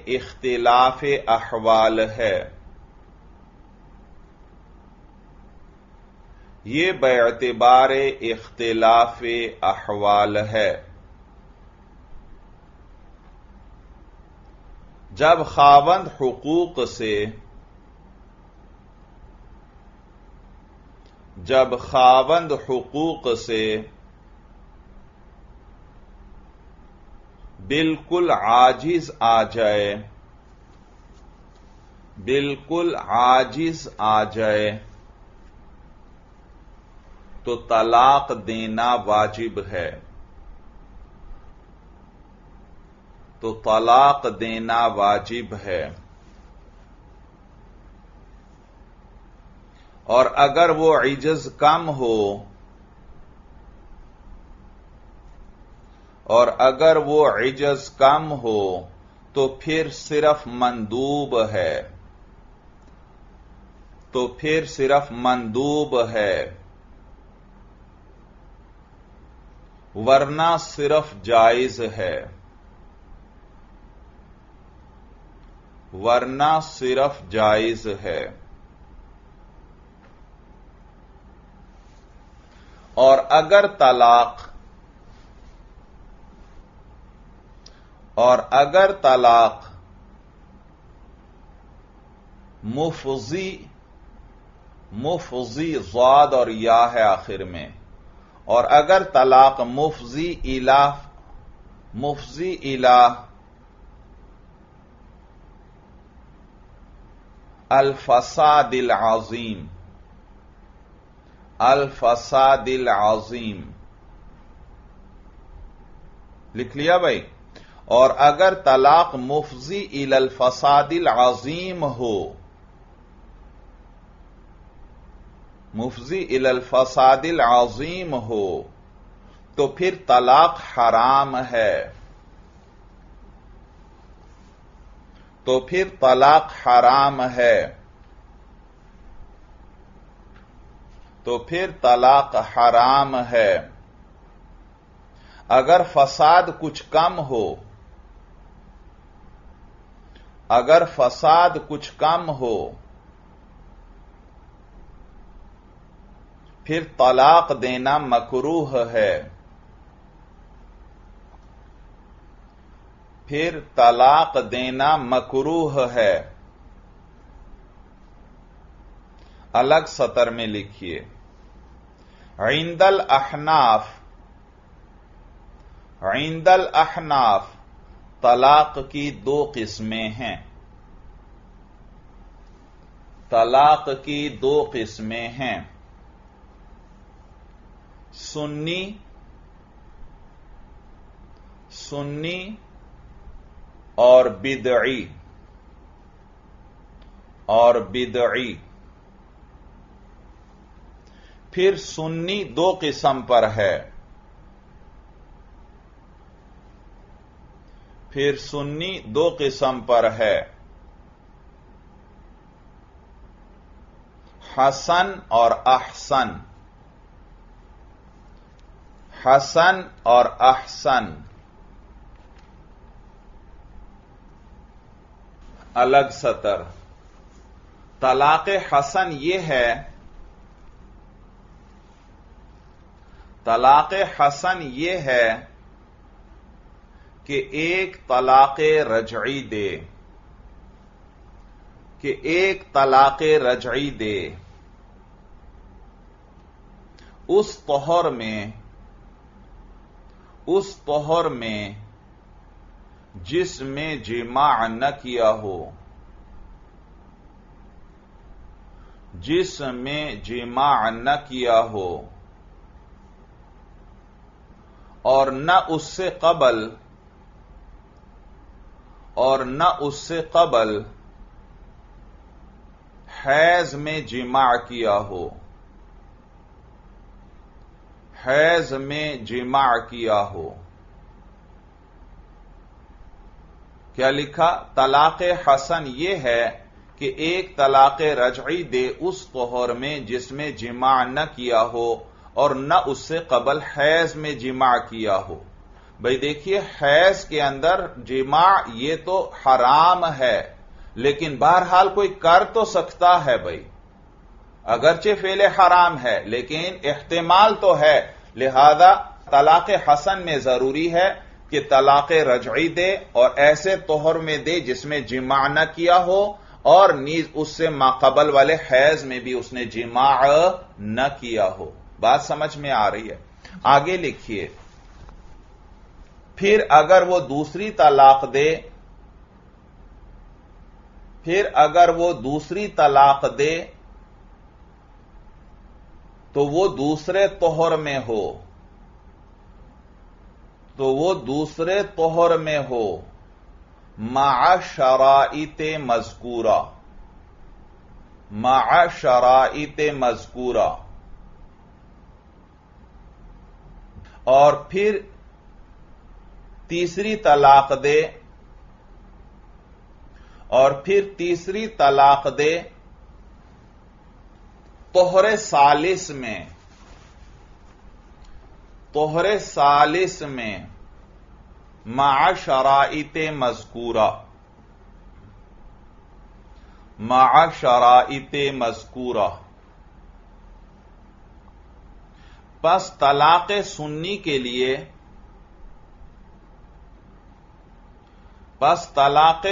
اختلاف احوال ہے، یہ باعتبار اختلاف احوال ہے۔ جب خاوند حقوق سے بالکل عاجز آ جائے، بالکل عاجز آ جائے تو طلاق دینا واجب ہے، تو طلاق دینا واجب ہے۔ اور اگر وہ عجز کم ہو، اور اگر وہ عجز کم ہو تو پھر صرف مندوب ہے، تو پھر صرف مندوب ہے، ورنہ صرف جائز ہے، ورنہ صرف جائز ہے۔ اور اگر طلاق مفضی ضاد اور یا ہے آخر میں، اور اگر طلاق مفضی الہ الفساد العظیم، الفساد العظیم لکھ لیا بھائی؟ اور اگر طلاق مفضی الی الفساد العظیم ہو، مفضی الی الفساد العظیم ہو تو پھر طلاق حرام ہے، تو پھر طلاق حرام ہے، تو پھر طلاق حرام ہے۔ اگر فساد کچھ کم ہو، اگر فساد کچھ کم ہو پھر طلاق دینا مکروہ ہے، پھر طلاق دینا مکروہ ہے۔ الگ سطر میں لکھیے، عند الاحناف، طلاق کی دو قسمیں ہیں، طلاق کی دو قسمیں ہیں، سنی اور بدعی۔ پھر سنی دو قسم پر ہے، حسن اور احسن۔ الگ سطر۔ طلاق حسن یہ ہے کہ ایک طلاق رجعی دے، اس طہر میں جس میں جماع نہ کیا ہو، اور نہ اس سے قبل حیض میں جماع کیا ہو۔ کیا لکھا؟ طلاق حسن یہ ہے کہ ایک طلاق رجعی دے اس طہر میں جس میں جماع نہ کیا ہو اور نہ اس سے قبل حیض میں جماع کیا ہو۔ بھئی دیکھیے، حیض کے اندر جماع یہ تو حرام ہے، لیکن بہرحال کوئی کر تو سکتا ہے بھئی، اگرچہ فعل حرام ہے لیکن احتمال تو ہے، لہذا طلاق حسن میں ضروری ہے کہ طلاق رجعی دے اور ایسے طہر میں دے جس میں جماع نہ کیا ہو، اور نیز اس سے ماقبل والے حیض میں بھی اس نے جماع نہ کیا ہو۔ بات سمجھ میں آ رہی ہے؟ آگے لکھیے، پھر اگر وہ دوسری طلاق دے تو وہ دوسرے طہر میں ہو مع شرائط مذکورہ، اور پھر تیسری طلاق دے طہر ثالث میں مع شرائط مذکورہ۔ پس طلاق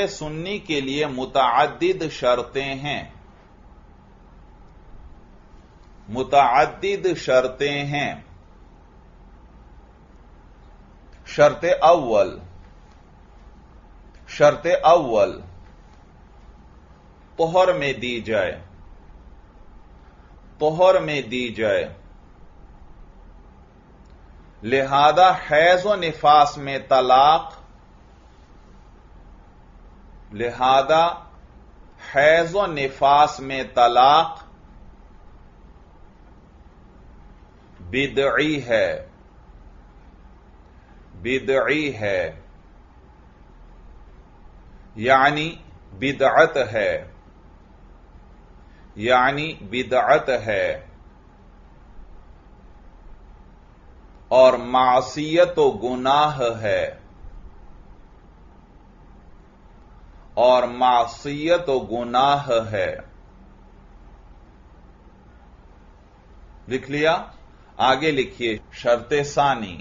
سنی کے لیے متعدد شرطیں ہیں۔ شرط اول طہر میں دی جائے، لہذا حیض و نفاس میں طلاق بدعی ہے، یعنی بدعت ہے، اور معصیت و گناہ ہے، لکھ لیا؟ آگے لکھیے، شرط ثانی،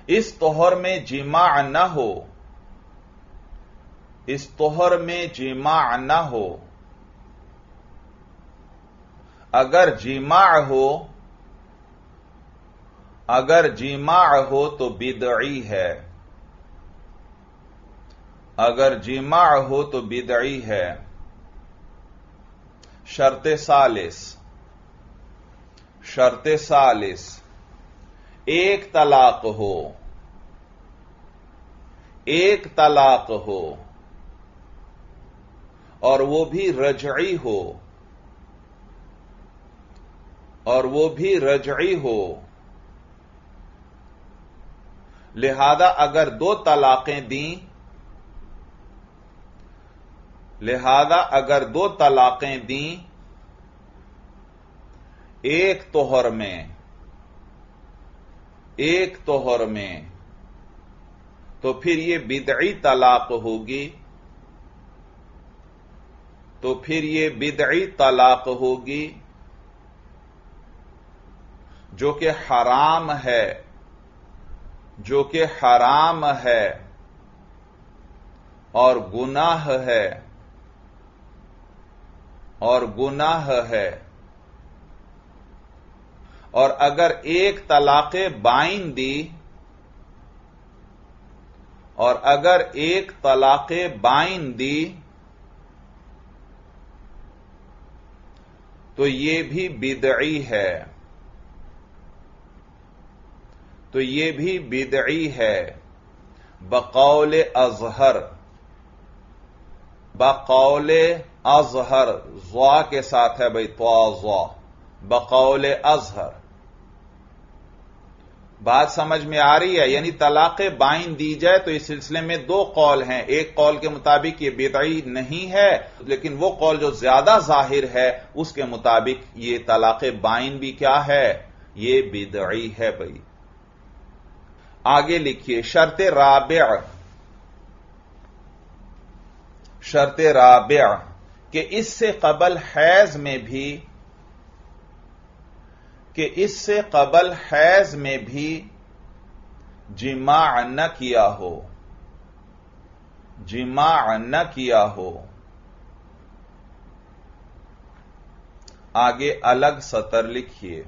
اس طہر میں جماع نہ ہو، اگر جماع ہو تو بدعی ہے، اگر جماع ہو تو بدعی ہے۔ شرط ثالث، شرط ثالث، ایک طلاق ہو، ایک طلاق ہو اور وہ بھی رجعی ہو، اور وہ بھی رجعی ہو۔ لہذا اگر دو طلاقیں دیں، لہذا اگر دو طلاقیں دیں ایک طہر میں، ایک طہر میں، تو پھر یہ بدعی طلاق ہوگی، تو پھر یہ بدعی طلاق ہوگی جو کہ حرام ہے، جو کہ حرام ہے اور گناہ ہے، اور گناہ ہے۔ اور اگر ایک طلاق بائن دی، اور اگر ایک طلاق بائن دی تو یہ بھی بدعی ہے، تو یہ بھی بدعی ہے بقول اظہر، بقول اظہر، ضا کے ساتھ ہے بھائی، ضا، بقول اظہر۔ بات سمجھ میں آ رہی ہے؟ یعنی طلاق بائن دی جائے تو اس سلسلے میں دو قول ہیں، ایک قول کے مطابق یہ بدعی نہیں ہے، لیکن وہ قول جو زیادہ ظاہر ہے اس کے مطابق یہ طلاق بائن بھی کیا ہے؟ یہ بدعی ہے بھائی۔ آگے لکھیے، شرط رابع، شرط رابع کہ اس سے قبل حیض میں بھی، کہ اس سے قبل حیض میں بھی جماع نہ کیا ہو، جماع نہ کیا ہو۔ آگے الگ سطر لکھیے،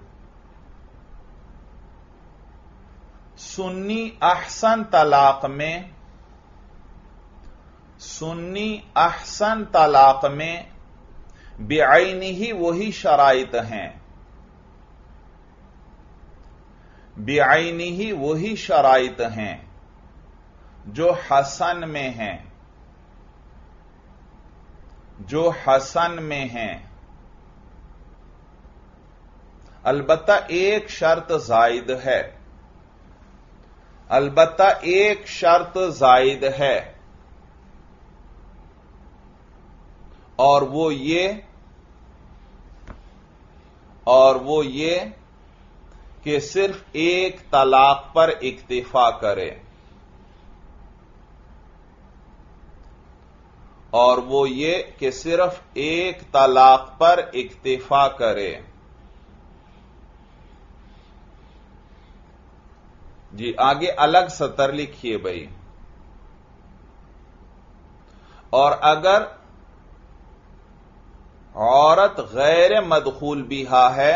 سنی احسن طلاق میں، سنی احسن طلاق میں بعینہ وہی شرائط ہیں، بعینہ وہی شرائط ہیں جو حسن میں ہیں، جو حسن میں ہیں۔ البتہ ایک شرط زائد ہے، البتہ ایک شرط زائد ہے، اور وہ یہ کہ صرف ایک طلاق پر اکتفا کرے، اور وہ یہ کہ صرف ایک طلاق پر اکتفا کرے۔ جی آگے الگ سطر لکھیے بھائی، اور اگر عورت غیر مدخول بہا ہے،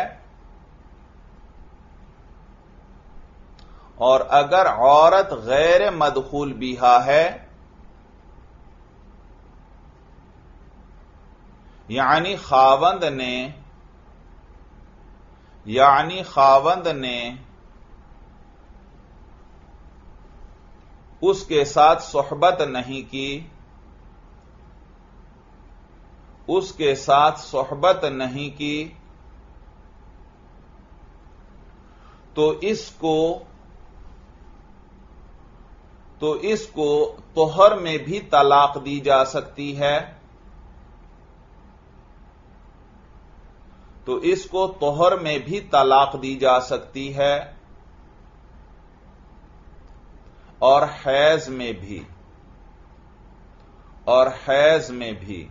اور اگر عورت غیر مدخول بہا ہے، یعنی خاوند نے اس کے ساتھ صحبت نہیں کی، اس کے ساتھ صحبت نہیں کی، تو اس کو طہر میں بھی طلاق دی جا سکتی ہے، تو اس کو طہر میں بھی طلاق دی جا سکتی ہے، اور حیض میں بھی، اور حیض میں بھی۔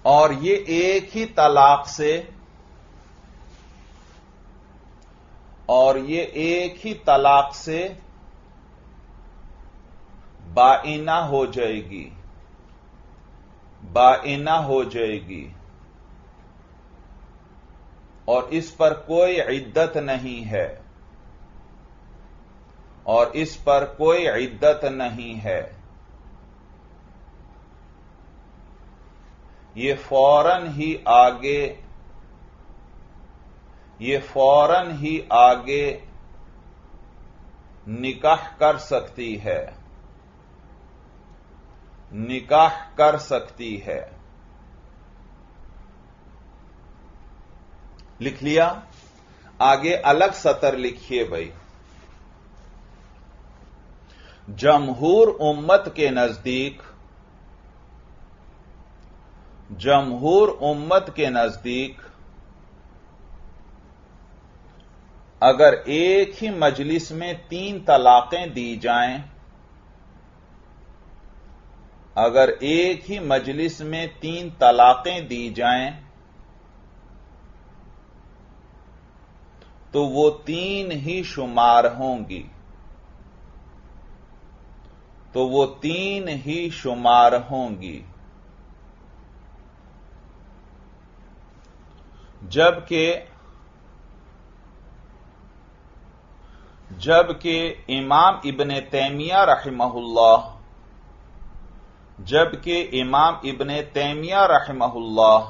اور یہ ایک ہی طلاق سے، اور یہ ایک ہی طلاق سے بائنہ ہو جائے گی، بائنہ ہو جائے گی، اور اس پر کوئی عدت نہیں ہے، اور اس پر کوئی عدت نہیں ہے، یہ فوراً ہی آگے نکاح کر سکتی ہے۔ لکھ لیا؟ آگے الگ سطر لکھیے بھائی۔ جمہور امت کے نزدیک اگر ایک ہی مجلس میں 3 طلاقیں دی جائیں، تو وہ 3 ہی شمار ہوں گی، جبکہ امام ابن تیمیہ رحمہ اللہ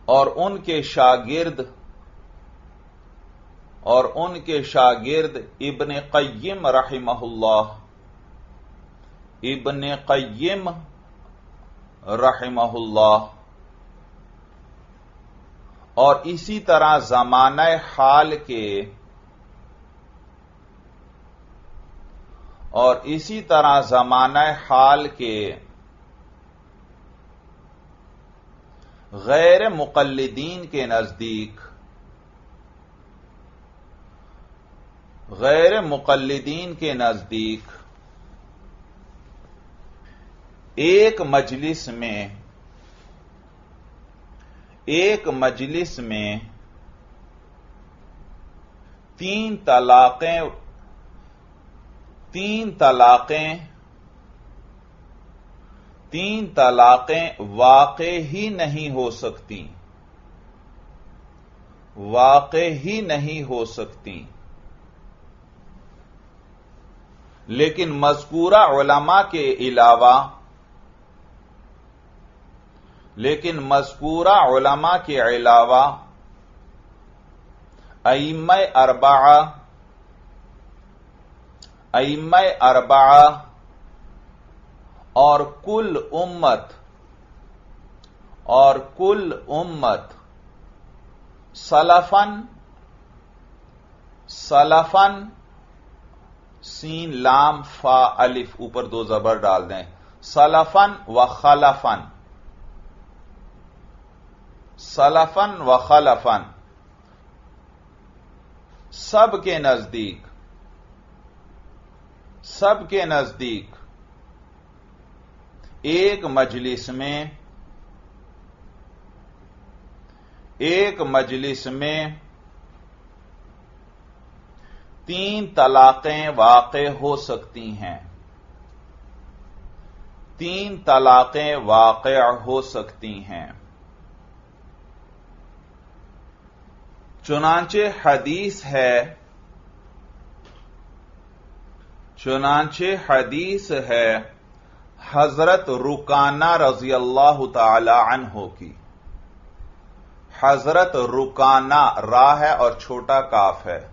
اور ان کے شاگرد ابن قیم رحمہ اللہ اور اسی طرح زمانہ حال کے غیر مقلدین کے نزدیک ایک مجلس میں 3 طلاقیں واقع ہی نہیں ہو سکتی، لیکن مذکورہ علماء کے علاوہ ائمہ اربعہ اور کل امت سلفن سین لام فا الف اوپر 2 زبر ڈال دیں، سلفن و خلفن سب کے نزدیک ایک مجلس میں 3 طلاقیں واقع ہو سکتی ہیں، چنانچہ حدیث ہے حضرت رکانہ رضی اللہ تعالی عنہ کی، حضرت رکانہ را ہے اور چھوٹا کاف ہے،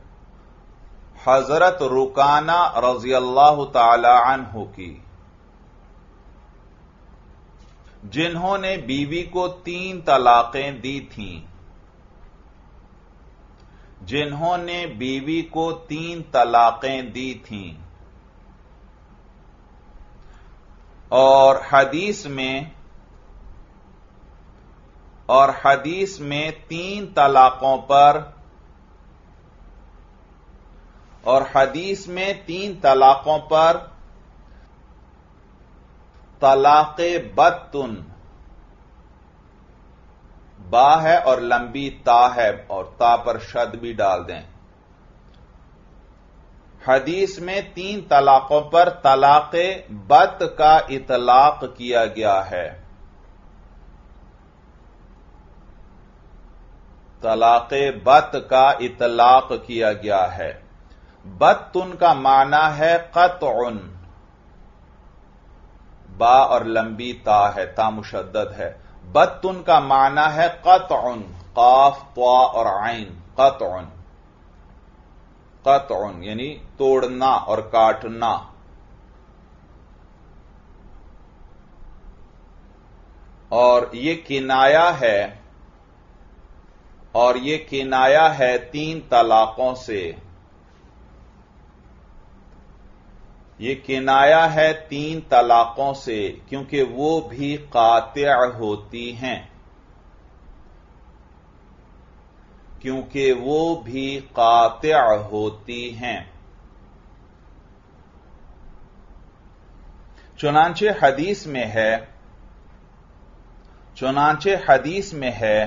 حضرت رکانہ رضی اللہ تعالی عنہ کی، جنہوں نے بیوی کو 3 طلاقیں دی تھیں، اور حدیث میں 3 طلاقوں پر طلاق بتن با ہے اور لمبی تا ہے اور تا پر شد بھی ڈال دیں، حدیث میں 3 طلاقوں پر طلاق بت کا اطلاق کیا گیا ہے، طلاق بت کا اطلاق کیا گیا ہے۔ بتن کا معنی ہے قطع، با اور لمبی تا ہے، تا مشدد ہے۔ بتن کا معنی ہے قطع، قاف طا اور عین، قطع، قطع یعنی توڑنا اور کاٹنا۔ اور یہ کنایا ہے 3 طلاقوں سے، یہ کنایا ہے 3 طلاقوں سے، کیونکہ وہ بھی قاطع ہوتی ہیں، کیونکہ وہ بھی قاطع ہوتی ہیں۔ چنانچہ حدیث میں ہے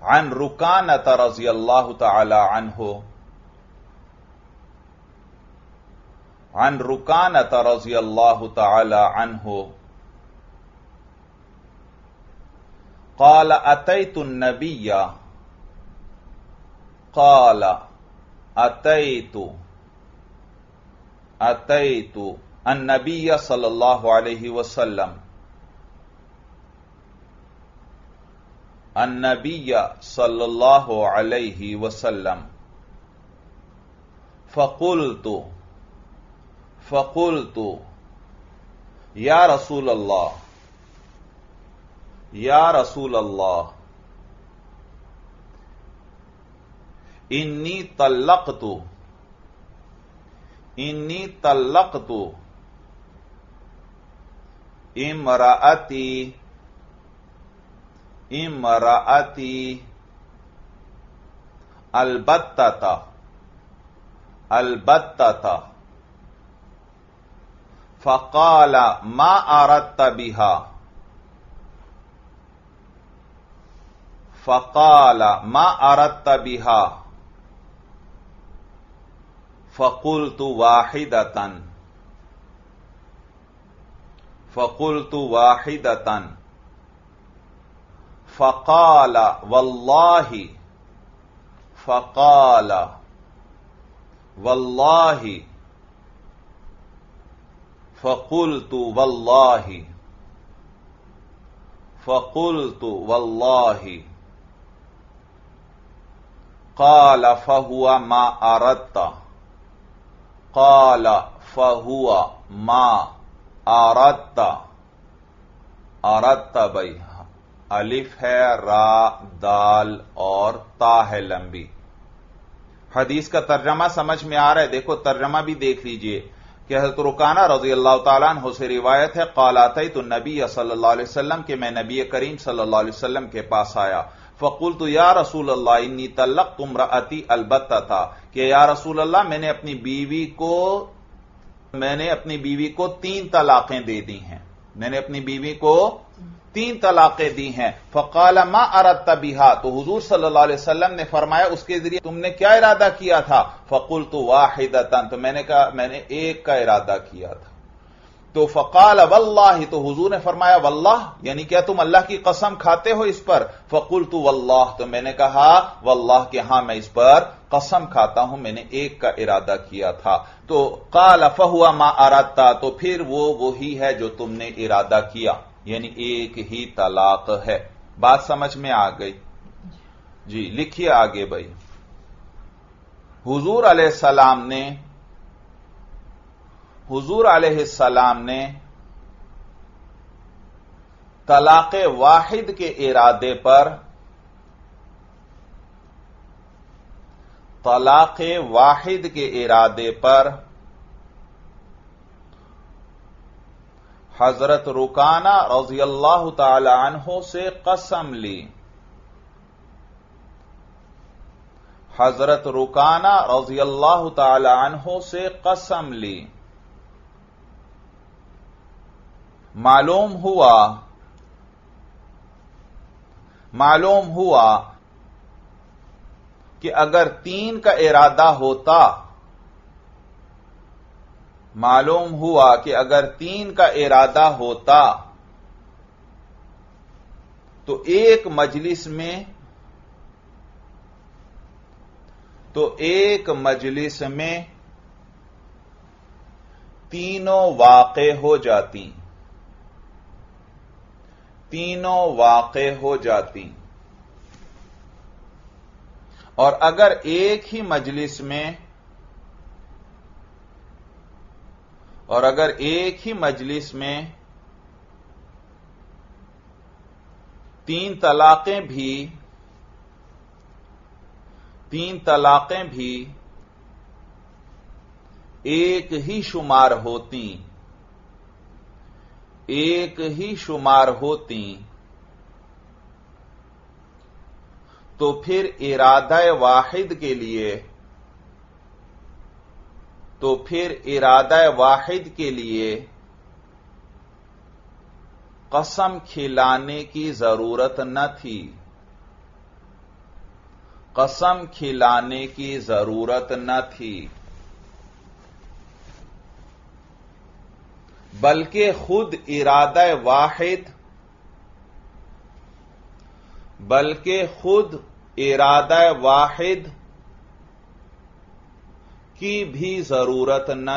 عن رکانۃ رضی اللہ تعالی عنہ، عن رکانۃ رضی اللہ تعالی عنہ قال اتیت النبی، قال اتیت النبی صلی اللہ علیہ وسلم، النبی صلی اللہ علیہ وسلم، فقلت یا رسول اللہ، یا رسول اللہ، انی طلقت امرأتی البتۃ فقال ما اردت بها، فقال ما اردت بها، فقلت واحدة، فقال والله، فقلت والله، قال فهو ما اردت، قال فهو ما اردت، اردت بھائی الف ہے، را دال اور تا ہے لمبی۔ حدیث کا ترجمہ سمجھ میں آ رہا ہے؟ دیکھو ترجمہ بھی دیکھ لیجئے کہ حضرت رکانہ رضی اللہ تعالیٰ عنہ سے روایت ہے، قال اتیت النبی صلی اللہ علیہ وسلم، کہ میں نبی کریم صلی اللہ علیہ وسلم کے پاس آیا، فقلت یا رسول اللہ انی طلقت امرأتی البتۃ، کہ یا رسول اللہ میں نے اپنی بیوی کو 3 طلاقیں دے دی ہیں، میں نے اپنی بیوی کو 3 طلاقیں دی ہیں۔ فقال ما اردت بها، تو حضور صلی اللہ علیہ وسلم نے فرمایا اس کے ذریعے تم نے کیا ارادہ کیا تھا؟ فقلت واحدۃ، تو میں نے کہا میں نے ایک کا ارادہ کیا تھا۔ تو فقال واللہ، تو حضور نے فرمایا واللہ یعنی کیا تم اللہ کی قسم کھاتے ہو اس پر؟ فقلت واللہ، تو میں نے کہا واللہ کہ ہاں میں اس پر قسم کھاتا ہوں، میں نے ایک کا ارادہ کیا تھا۔ تو قال فهو ما اردت، تو پھر وہ وہی ہے جو تم نے ارادہ کیا، یعنی ایک ہی طلاق ہے۔ بات سمجھ میں آ گئی؟ جی لکھیے آگے بھائی۔ حضور علیہ السلام نے طلاق واحد کے ارادے پر حضرت رکانہ رضی اللہ تعالی عنہ سے قسم لی، حضرت رکانہ رضی اللہ تعالی عنہ سے قسم لی۔ معلوم ہوا کہ اگر 3 کا ارادہ ہوتا، تو ایک مجلس میں تینوں واقع ہو جاتی اور اگر ایک ہی مجلس میں تین طلاقیں بھی ایک ہی شمار ہوتی تو پھر ارادہ واحد کے لیے قسم کھلانے کی ضرورت نہ تھی بلکہ خود ارادہ واحد کی بھی ضرورت نہ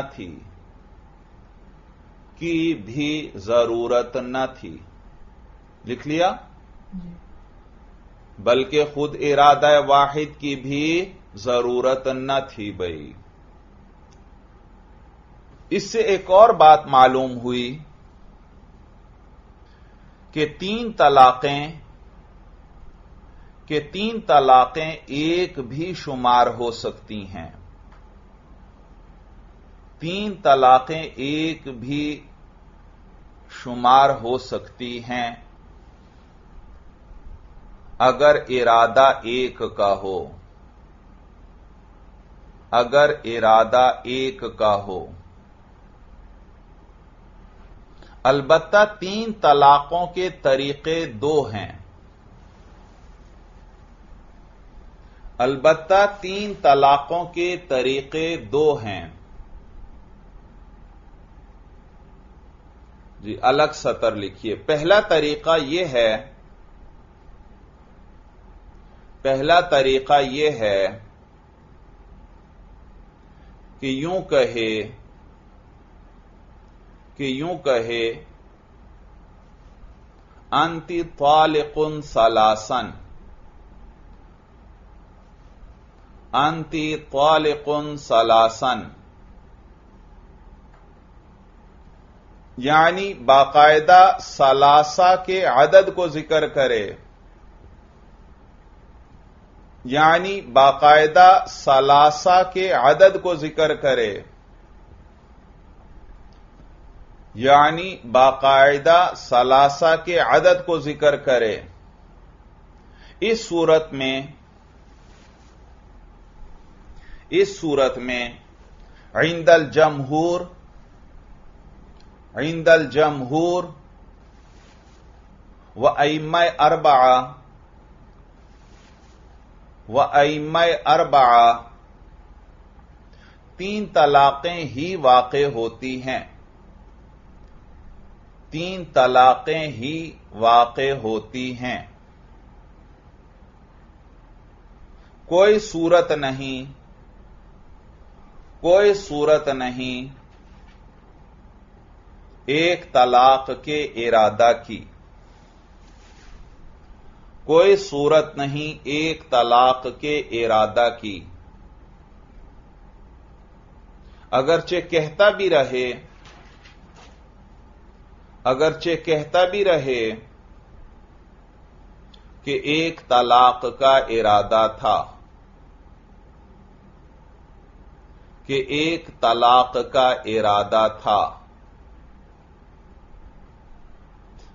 تھی لکھ لیا؟ بلکہ خود ارادہ واحد کی بھی ضرورت نہ تھی بھائی. اس سے ایک اور بات معلوم ہوئی کہ تین طلاقیں ایک بھی شمار ہو سکتی ہیں. تین طلاقیں ایک بھی شمار ہو سکتی ہیں اگر ارادہ ایک کا ہو. البتہ تین طلاقوں کے طریقے دو ہیں. جی الگ سطر لکھیے. پہلا طریقہ یہ ہے کہ یوں کہے انتی طالق ثلاثن، یعنی باقاعدہ ثلاثہ کے عدد کو ذکر کرے، اس صورت میں عند الجمہور وأئمہ اربعہ تین طلاقیں ہی واقع ہوتی ہیں. کوئی صورت نہیں ایک طلاق کے ارادہ کی، اگرچہ کہتا بھی رہے کہ ایک طلاق کا ارادہ تھا،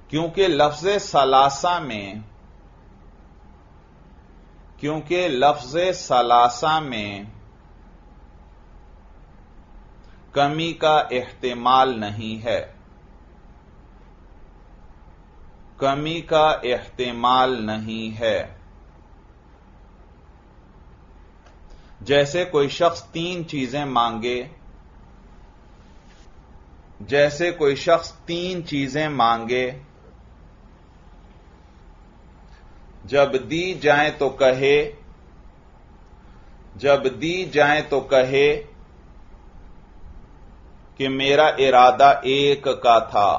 کیونکہ لفظ ثلاثہ میں کمی کا احتمال نہیں ہے. جیسے کوئی شخص تین چیزیں مانگے جب دی جائیں تو کہے، جب دی جائیں تو کہے کہ میرا ارادہ ایک کا تھا،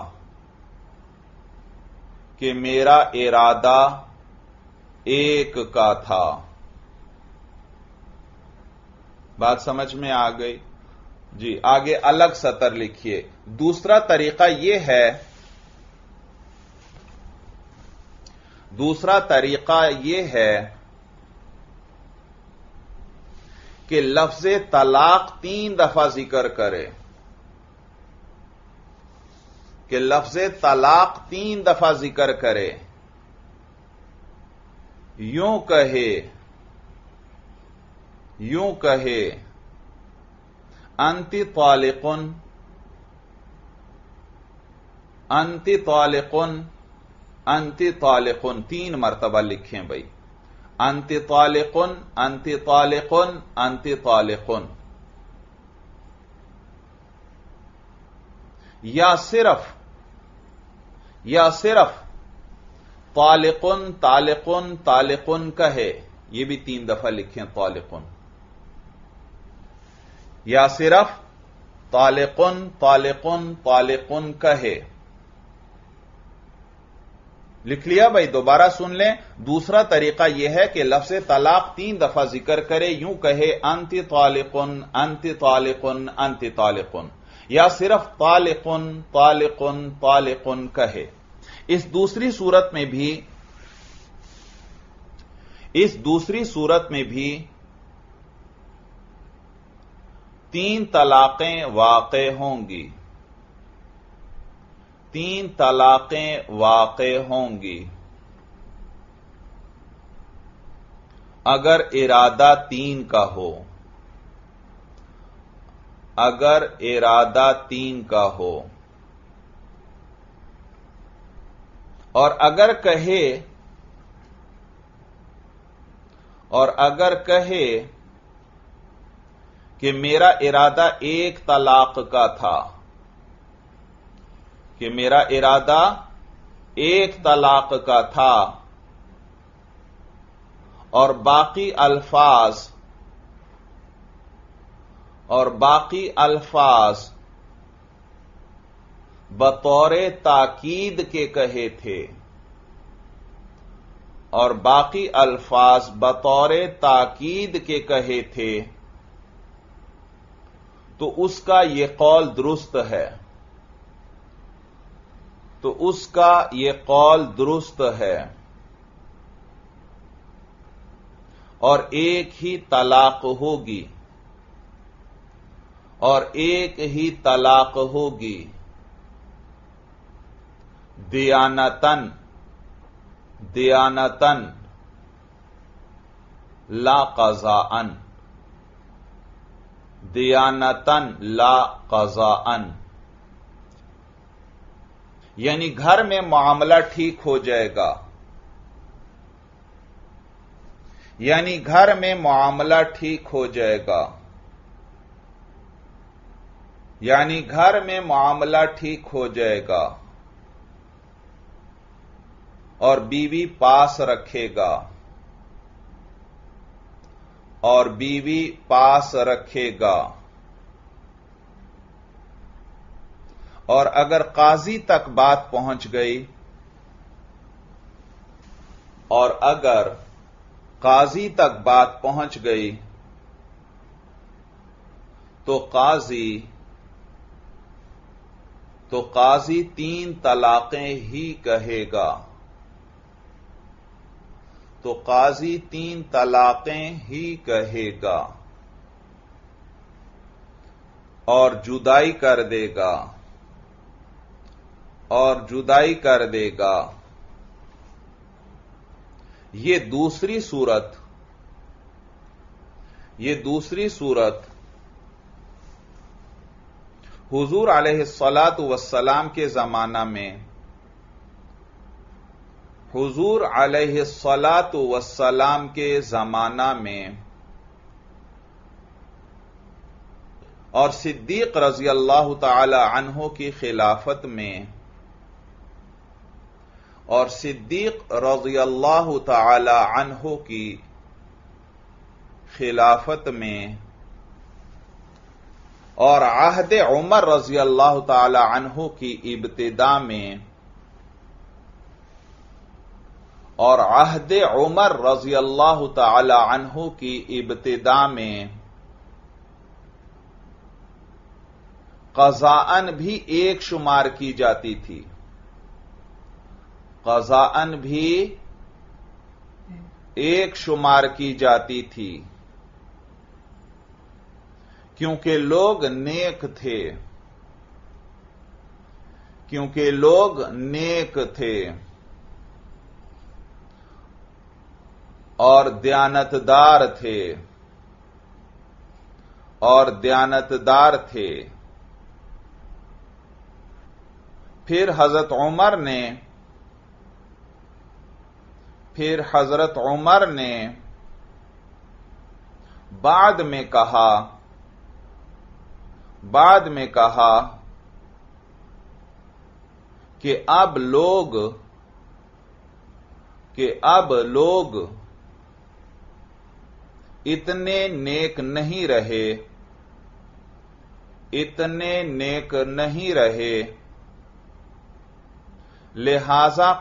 کہ میرا ارادہ ایک کا تھا۔ بات سمجھ میں آ گئی؟ جی آگے الگ سطر لکھیے۔ دوسرا طریقہ یہ ہے، دوسرا طریقہ یہ ہے کہ لفظ طلاق 3 دفعہ ذکر کرے، کہ لفظ طلاق 3 دفعہ ذکر کرے، یوں کہے، یوں کہے انت طالقن، انت طالقن، انت طالقن، 3 مرتبہ لکھیں بھائی، انت طالقن، انت طالقن، انت طالقن، یا صرف طالقن طالقن طالقن کہے، یہ بھی 3 دفعہ لکھیں طالقن، یا صرف طالقن طالقن طالقن کہے۔ لکھ لیا بھائی؟ دوبارہ سن لیں۔ دوسرا طریقہ یہ ہے کہ لفظ طلاق 3 دفعہ ذکر کرے، یوں کہے انت طالقن، انت طالقن، انت طالقن، یا صرف طالقن طالقن طالقن کہے۔ اس دوسری صورت میں بھی 3 طلاقیں واقع ہوں گی، 3 طلاقیں واقع ہوں گی اگر ارادہ 3 کا ہو، اگر ارادہ 3 کا ہو، اور اگر کہے کہ میرا ارادہ 1 طلاق کا تھا، کہ میرا ارادہ 1 طلاق کا تھا، اور باقی الفاظ بطور تاکید کے کہے تھے، اور باقی الفاظ بطور تاکید کے کہے تھے، تو اس کا یہ قول درست ہے، تو اس کا یہ قول درست ہے، اور ایک ہی طلاق ہوگی، اور ایک ہی طلاق ہوگی، دیانتن، دیانتن لا قضاءن، دیانتن لا قضاءن، یعنی گھر میں معاملہ ٹھیک ہو جائے گا، یعنی گھر میں معاملہ ٹھیک ہو جائے گا، یعنی گھر میں معاملہ ٹھیک ہو جائے گا، اور بیوی پاس رکھے گا، اور بیوی پاس رکھے گا، اور اگر قاضی تک بات پہنچ گئی، اور اگر قاضی تک بات پہنچ گئی تو قاضی 3 طلاقیں ہی کہے گا، تو قاضی 3 طلاقیں ہی کہے گا، اور جدائی کر دے گا، اور جدائی کر دے گا۔ یہ دوسری صورت حضور علیہ الصلاۃ والسلام کے زمانہ میں، حضور علیہ الصلاۃ والسلام کے زمانہ میں، اور صدیق رضی اللہ تعالی عنہ کی خلافت میں اور صدیق رضی اللہ تعالی عنہ کی خلافت میں اور عہد عمر رضی اللہ تعالی عنہ کی ابتدا میں اور عہد عمر رضی اللہ تعالی عنہ کی ابتدا میں قضاءً بھی ایک شمار کی جاتی تھی، قضاءً بھی ایک شمار کی جاتی تھی، کیونکہ لوگ نیک تھے، کیونکہ لوگ نیک تھے اور دیانتدار تھے، اور دیانتدار تھے۔ پھر حضرت عمر نے بعد میں کہا کہ اب لوگ اتنے نیک نہیں رہے، لہذا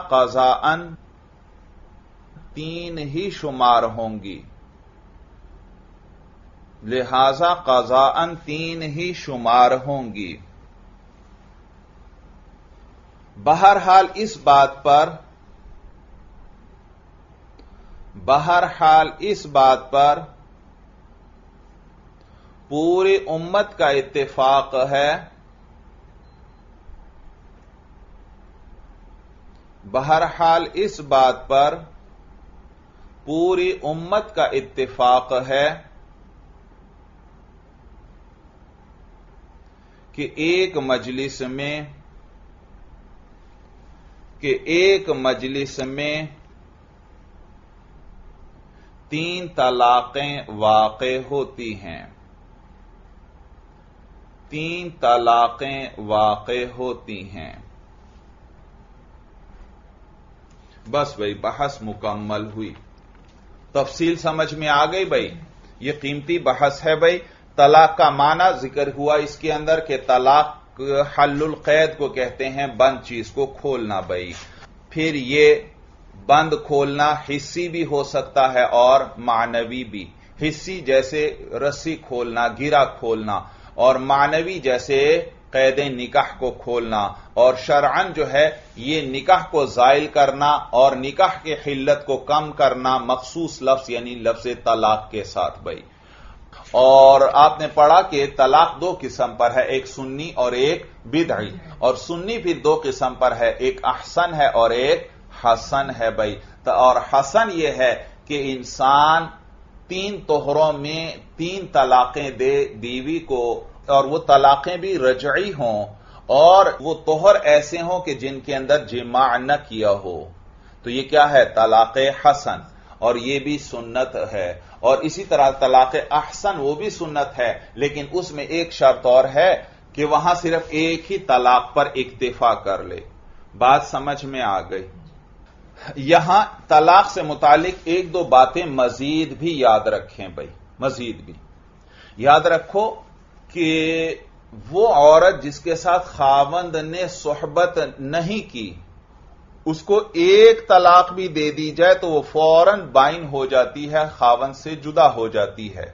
قضاءً تین ہی شمار ہوں گی، لہذا قضاءً تین ہی شمار ہوں گی۔ بہرحال اس بات پر پوری امت کا اتفاق ہے، بہرحال اس بات پر پوری امت کا اتفاق ہے کہ ایک مجلس میں تین طلاقیں واقع ہوتی ہیں، تین طلاقیں واقع ہوتی ہیں۔ بس بھائی بحث مکمل ہوئی، تفصیل سمجھ میں آ گئی بھائی۔ یہ قیمتی بحث ہے بھائی۔ طلاق کا معنی ذکر ہوا اس کے اندر کہ طلاق حل القید کو کہتے ہیں، بند چیز کو کھولنا بھائی۔ پھر یہ بند کھولنا حسی بھی ہو سکتا ہے اور معنوی بھی۔ حسی جیسے رسی کھولنا، گرا کھولنا، اور معنوی جیسے قید نکاح کو کھولنا، اور شرعاً جو ہے یہ نکاح کو زائل کرنا اور نکاح کے حلت کو کم کرنا مخصوص لفظ یعنی لفظ طلاق کے ساتھ بھائی۔ اور آپ نے پڑھا کہ طلاق دو قسم پر ہے، ایک سنی اور ایک بدعی، اور سنی پھر دو قسم پر ہے، ایک احسن ہے اور ایک حسن ہے بھائی۔ اور حسن یہ ہے کہ انسان تین طہروں میں تین طلاقیں دے بیوی کو، اور وہ طلاقیں بھی رجعی ہوں، اور وہ طہر ایسے ہوں کہ جن کے اندر جماع نہ کیا ہو، تو یہ کیا ہے؟ طلاق حسن، اور یہ بھی سنت ہے۔ اور اسی طرح طلاق احسن وہ بھی سنت ہے، لیکن اس میں ایک شرط اور ہے کہ وہاں صرف ایک ہی طلاق پر اکتفا کر لے۔ بات سمجھ میں آ گئی؟ یہاں طلاق سے متعلق ایک دو باتیں مزید بھی یاد رکھیں بھائی، مزید بھی یاد رکھو کہ وہ عورت جس کے ساتھ خاوند نے صحبت نہیں کی، اس کو ایک طلاق بھی دے دی جائے تو وہ فوراً بائن ہو جاتی ہے، خاوند سے جدا ہو جاتی ہے،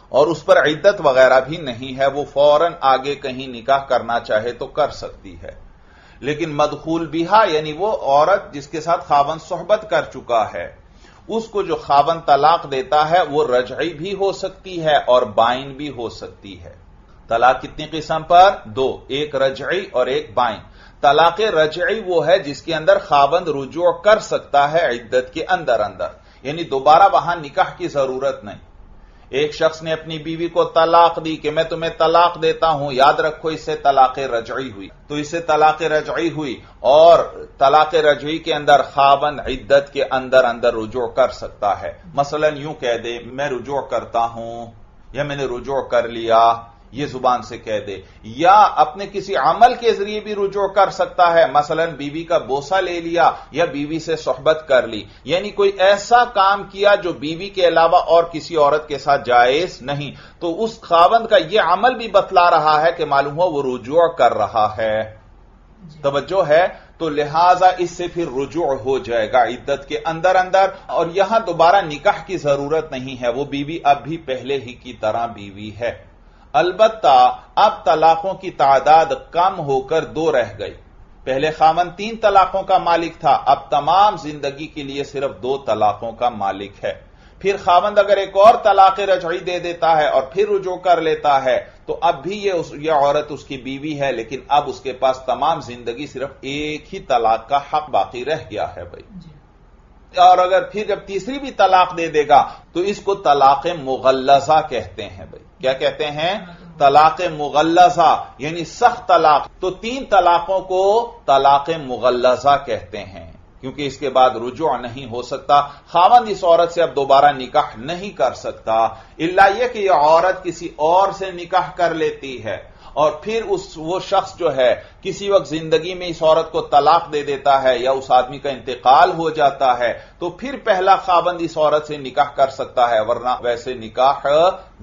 اور اس پر عدت وغیرہ بھی نہیں ہے، وہ فوراً آگے کہیں نکاح کرنا چاہے تو کر سکتی ہے۔ لیکن مدخول بہا یعنی وہ عورت جس کے ساتھ خاوند صحبت کر چکا ہے، اس کو جو خاوند طلاق دیتا ہے وہ رجعی بھی ہو سکتی ہے اور بائن بھی ہو سکتی ہے۔ طلاق کتنی قسم پر؟ دو، ایک رجعی اور ایک بائن۔ طلاق رجعی وہ ہے جس کے اندر خاوند رجوع کر سکتا ہے عدت کے اندر یعنی دوبارہ وہاں نکاح کی ضرورت نہیں۔ ایک شخص نے اپنی بیوی کو طلاق دی کہ میں تمہیں طلاق دیتا ہوں، یاد رکھو اس سے طلاق رجعی ہوئی، تو اس سے طلاق رجعی ہوئی، اور طلاق رجعی کے اندر خاوند عدت کے اندر رجوع کر سکتا ہے۔ مثلا یوں کہہ دے میں رجوع کرتا ہوں، یا میں نے رجوع کر لیا، یہ زبان سے کہہ دے، یا اپنے کسی عمل کے ذریعے بھی رجوع کر سکتا ہے، مثلا بیوی کا بوسہ لے لیا یا بیوی سے صحبت کر لی، یعنی کوئی ایسا کام کیا جو بیوی کے علاوہ اور کسی عورت کے ساتھ جائز نہیں، تو اس خاوند کا یہ عمل بھی بتلا رہا ہے کہ معلوم ہو وہ رجوع کر رہا ہے۔ توجہ ہے؟ تو لہذا اس سے پھر رجوع ہو جائے گا عدت کے اندر اندر، اور یہاں دوبارہ نکاح کی ضرورت نہیں ہے، وہ بیوی اب بھی پہلے ہی کی طرح بیوی ہے۔ البتہ اب طلاقوں کی تعداد کم ہو کر 2 رہ گئی۔ پہلے خاوند 3 طلاقوں کا مالک تھا، اب تمام زندگی کے لیے صرف 2 طلاقوں کا مالک ہے۔ پھر خاوند اگر ایک اور طلاق رجعی دے دیتا ہے اور پھر رجوع کر لیتا ہے تو اب بھی یہ عورت اس کی بیوی ہے، لیکن اب اس کے پاس تمام زندگی صرف ایک ہی طلاق کا حق باقی رہ گیا ہے بھائی۔ اور اگر پھر جب تیسری بھی طلاق دے دے گا تو اس کو طلاق مغلظہ کہتے ہیں بھائی۔ کیا کہتے ہیں؟ طلاق مغلظہ، یعنی سخت طلاق۔ تو 3 طلاقوں کو طلاق مغلظہ کہتے ہیں، کیونکہ اس کے بعد رجوع نہیں ہو سکتا، خاوند اس عورت سے اب دوبارہ نکاح نہیں کر سکتا، الا یہ کہ یہ عورت کسی اور سے نکاح کر لیتی ہے اور پھر وہ شخص جو ہے کسی وقت زندگی میں اس عورت کو طلاق دے دیتا ہے یا اس آدمی کا انتقال ہو جاتا ہے تو پھر پہلا خاوند اس عورت سے نکاح کر سکتا ہے، ورنہ ویسے نکاح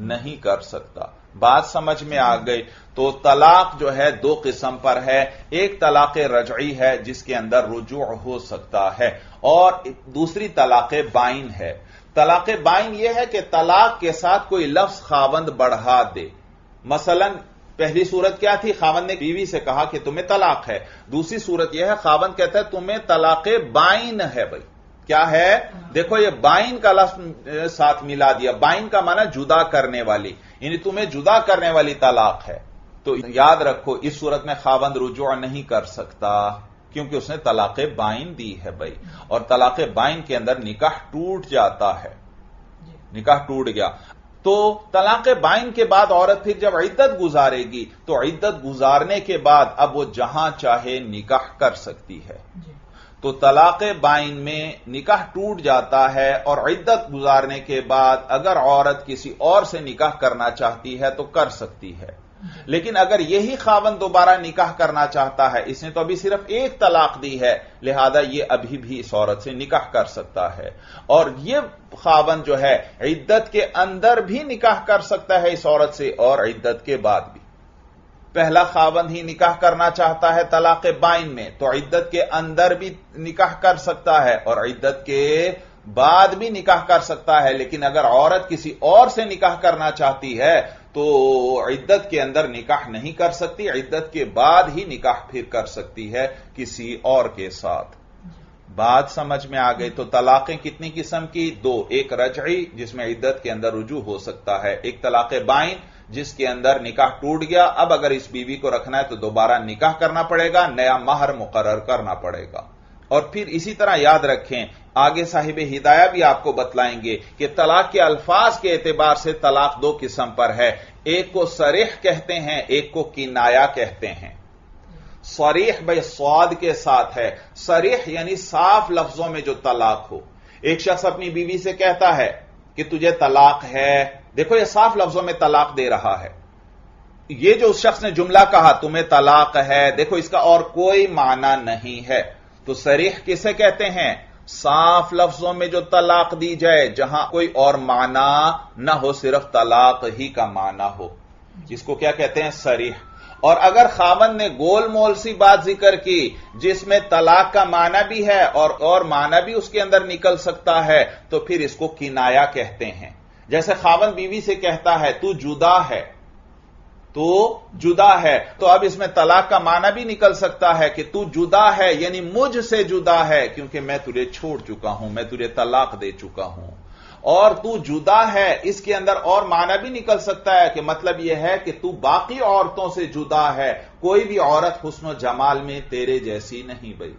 نہیں کر سکتا۔ بات سمجھ میں آ گئی؟ تو طلاق جو ہے 2 قسم پر ہے، ایک طلاق رجعی ہے جس کے اندر رجوع ہو سکتا ہے، اور دوسری طلاق بائن ہے۔ طلاق بائن یہ ہے کہ طلاق کے ساتھ کوئی لفظ خاوند بڑھا دے۔ مثلا پہلی صورت کیا تھی؟ خاوند نے بیوی سے کہا کہ تمہیں طلاق ہے۔ دوسری صورت یہ ہے خاوند کہتا ہے تمہیں طلاق بائن ہے بھائی۔ کیا ہے؟ دیکھو یہ بائن کا لفظ ساتھ ملا دیا، بائن کا معنی جدا کرنے والی، یعنی تمہیں جدا کرنے والی طلاق ہے۔ تو یاد رکھو اس صورت میں خاوند رجوع نہیں کر سکتا کیونکہ اس نے طلاق بائن دی ہے بھائی، اور طلاق بائن کے اندر نکاح ٹوٹ جاتا ہے، نکاح ٹوٹ گیا۔ تو طلاق بائن کے بعد عورت پھر جب عدت گزارے گی تو عدت گزارنے کے بعد اب وہ جہاں چاہے نکاح کر سکتی ہے۔ تو طلاق بائن میں نکاح ٹوٹ جاتا ہے، اور عدت گزارنے کے بعد اگر عورت کسی اور سے نکاح کرنا چاہتی ہے تو کر سکتی ہے، لیکن اگر یہی خاوند دوبارہ نکاح کرنا چاہتا ہے، اس نے تو ابھی صرف ایک طلاق دی ہے، لہذا یہ ابھی بھی اس عورت سے نکاح کر سکتا ہے، اور یہ خاوند جو ہے عدت کے اندر بھی نکاح کر سکتا ہے اس عورت سے اور عدت کے بعد بھی۔ پہلا خاوند ہی نکاح کرنا چاہتا ہے طلاق بائن میں تو عدت کے اندر بھی نکاح کر سکتا ہے اور عدت کے بعد بھی نکاح کر سکتا ہے، لیکن اگر عورت کسی اور سے نکاح کرنا چاہتی ہے تو عدت کے اندر نکاح نہیں کر سکتی، عدت کے بعد ہی نکاح پھر کر سکتی ہے کسی اور کے ساتھ۔ بات سمجھ میں آ گئی؟ تو طلاقیں کتنی قسم کی؟ 2، ایک رجعی جس میں عدت کے اندر رجوع ہو سکتا ہے، ایک طلاق بائن جس کے اندر نکاح ٹوٹ گیا، اب اگر اس بیوی کو رکھنا ہے تو دوبارہ نکاح کرنا پڑے گا، نیا مہر مقرر کرنا پڑے گا۔ اور پھر اسی طرح یاد رکھیں آگے صاحب ہدایہ بھی آپ کو بتلائیں گے کہ طلاق کے الفاظ کے اعتبار سے طلاق 2 قسم پر ہے، ایک کو صریح کہتے ہیں، ایک کو کنایہ کہتے ہیں۔ صریح بھائی صاد کے ساتھ ہے، صریح یعنی صاف لفظوں میں جو طلاق ہو۔ ایک شخص اپنی بیوی سے کہتا ہے کہ تجھے طلاق ہے، دیکھو یہ صاف لفظوں میں طلاق دے رہا ہے۔ یہ جو اس شخص نے جملہ کہا تمہیں طلاق ہے، دیکھو اس کا اور کوئی معنی نہیں ہے۔ تو صریح کسے کہتے ہیں؟ صاف لفظوں میں جو طلاق دی جائے، جہاں کوئی اور معنی نہ ہو، صرف طلاق ہی کا معنی ہو، جس کو کیا کہتے ہیں؟ صریح۔ اور اگر خاوند نے گول مول سی بات ذکر کی جس میں طلاق کا معنی بھی ہے اور معنی بھی اس کے اندر نکل سکتا ہے تو پھر اس کو کنایہ کہتے ہیں۔ جیسے خاوند بیوی سے کہتا ہے تو جدا ہے، تو جدا ہے، تو اب اس میں طلاق کا معنی بھی نکل سکتا ہے کہ تو جدا ہے، یعنی مجھ سے جدا ہے کیونکہ میں تجھے چھوڑ چکا ہوں، میں تجھے طلاق دے چکا ہوں۔ اور تو جدا ہے اس کے اندر اور معنی بھی نکل سکتا ہے کہ مطلب یہ ہے کہ تو باقی عورتوں سے جدا ہے، کوئی بھی عورت حسن و جمال میں تیرے جیسی نہیں بھائی،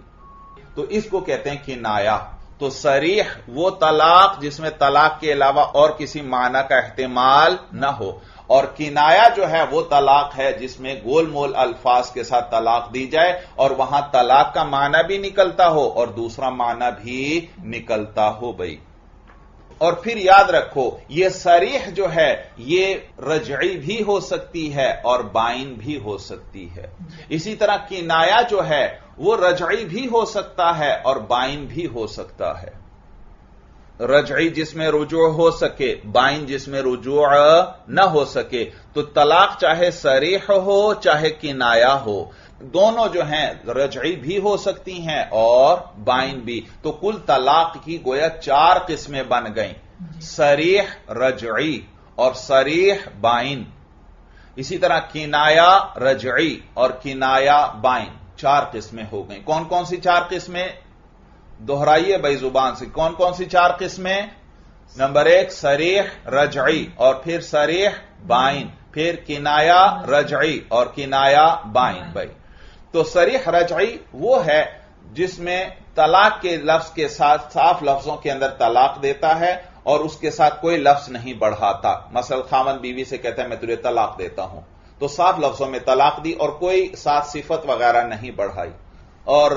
تو اس کو کہتے ہیں کنایہ۔ تو صریح وہ طلاق جس میں طلاق کے علاوہ اور کسی معنی کا احتمال نہ ہو، اور کنایہ جو ہے وہ طلاق ہے جس میں گول مول الفاظ کے ساتھ طلاق دی جائے اور وہاں طلاق کا معنی بھی نکلتا ہو اور دوسرا معنی بھی نکلتا ہو بھائی۔ اور پھر یاد رکھو یہ صریح جو ہے یہ رجعی بھی ہو سکتی ہے اور بائن بھی ہو سکتی ہے. اسی طرح کنایا جو ہے وہ رجعی بھی ہو سکتا ہے اور بائن بھی ہو سکتا ہے. رجعی جس میں رجوع ہو سکے، بائن جس میں رجوع نہ ہو سکے. تو طلاق چاہے صریح ہو چاہے کنایا ہو، دونوں جو ہیں رجعی بھی ہو سکتی ہیں اور بائن بھی. تو کل طلاق کی گویا 4 قسمیں بن گئیں، صریح رجعی اور صریح بائن. اسی طرح کنایا رجعی اور کنایا بائن، 4 قسمیں ہو گئیں. کون کون سی 4 قسمیں؟ دہرائیے بھائی زبان سے، کون کون سی 4 قسمیں؟ نمبر 1 صریح رجعی، اور پھر صریح بائن، پھر کنایا رجعی اور کنایا بائن. بھائی تو صریح رجعی وہ ہے جس میں طلاق کے لفظ کے ساتھ صاف لفظوں کے اندر طلاق دیتا ہے اور اس کے ساتھ کوئی لفظ نہیں بڑھاتا. مثلا خاوند بیوی سے کہتا ہے میں تجھے طلاق دیتا ہوں، تو صاف لفظوں میں طلاق دی اور کوئی ساتھ صفت وغیرہ نہیں بڑھائی. اور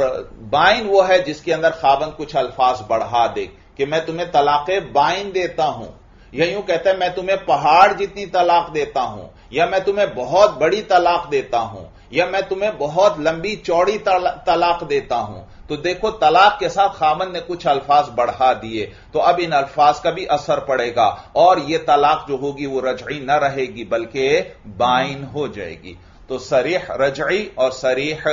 بائن وہ ہے جس کے اندر خاوند کچھ الفاظ بڑھا دے کہ میں تمہیں طلاق بائن دیتا ہوں، یا یوں کہتا ہے میں تمہیں پہاڑ جتنی طلاق دیتا ہوں، یا میں تمہیں بہت بڑی طلاق دیتا ہوں، یا میں تمہیں بہت لمبی چوڑی طلاق دیتا ہوں. تو دیکھو طلاق کے ساتھ خاوند نے کچھ الفاظ بڑھا دیے، تو اب ان الفاظ کا بھی اثر پڑے گا اور یہ طلاق جو ہوگی وہ رجعی نہ رہے گی بلکہ بائن ہو جائے گی. تو صریح رجعی اور صریح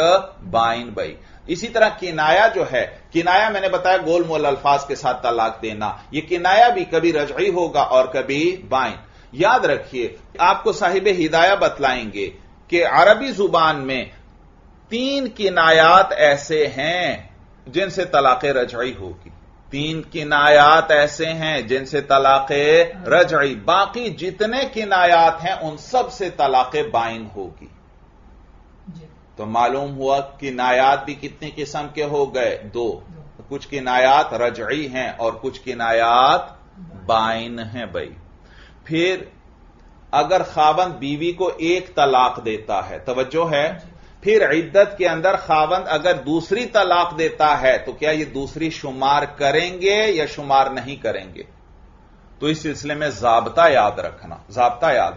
بائن. بھائی اسی طرح کنایا جو ہے، کنایا میں نے بتایا گول مول الفاظ کے ساتھ طلاق دینا، یہ کنایا بھی کبھی رجعی ہوگا اور کبھی بائن. یاد رکھیے آپ کو صاحب ہدایہ بتلائیں گے کہ عربی زبان میں 3 کنایات ایسے ہیں جن سے طلاق رجعی ہوگی. 3 کنایات ایسے ہیں جن سے طلاق رجعی، باقی جتنے کنایات ہیں ان سب سے طلاق بائن ہوگی. تو معلوم ہوا کنایات بھی کتنے قسم کے ہو گئے؟ 2. کچھ کنایات رجعی ہیں اور کچھ کنایات بائن ہیں. بھائی پھر اگر خاوند بیوی کو 1 طلاق دیتا ہے، توجہ ہے، پھر عدت کے اندر خاوند اگر دوسری طلاق دیتا ہے تو کیا یہ دوسری شمار کریں گے یا شمار نہیں کریں گے؟ تو اس سلسلے میں ضابطہ یاد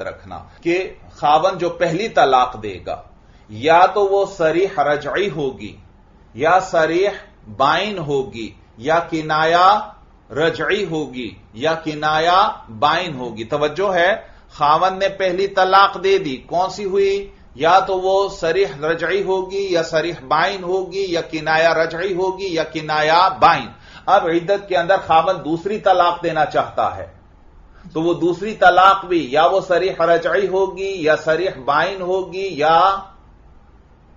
رکھنا کہ خاوند جو پہلی طلاق دے گا یا تو وہ صریح رجعی ہوگی یا صریح بائن ہوگی یا کنایا رجعی ہوگی یا کنایا بائن ہوگی. توجہ ہے، خاوند نے پہلی طلاق دے دی، کون سی ہوئی؟ یا تو وہ صریح رجعی ہوگی یا صریح بائن ہوگی یا کنایا رجعی ہوگی یا کنایا بائن. اب عدت کے اندر خاوند دوسری طلاق دینا چاہتا ہے تو وہ دوسری طلاق بھی یا وہ صریح رجعی ہوگی یا صریح بائن ہوگی یا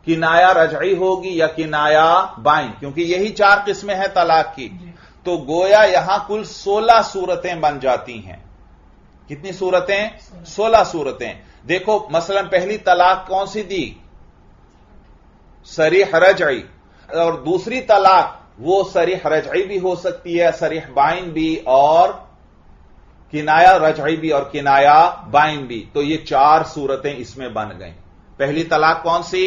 کنایا رجعی ہوگی یا کنایا بائن، کیونکہ یہی 4 قسمیں ہیں طلاق کی. تو گویا یہاں کل 16 صورتیں بن جاتی ہیں. کتنی صورتیں؟ 16 صورتیں. دیکھو مثلا پہلی طلاق کون سی دی؟ صریح رجعی. اور دوسری طلاق وہ صریح رجعی بھی ہو سکتی ہے، صریح بائن بھی اور کنایا رجعی بھی اور کنایا بائن بھی. تو یہ 4 صورتیں اس میں بن گئیں. پہلی طلاق کون سی؟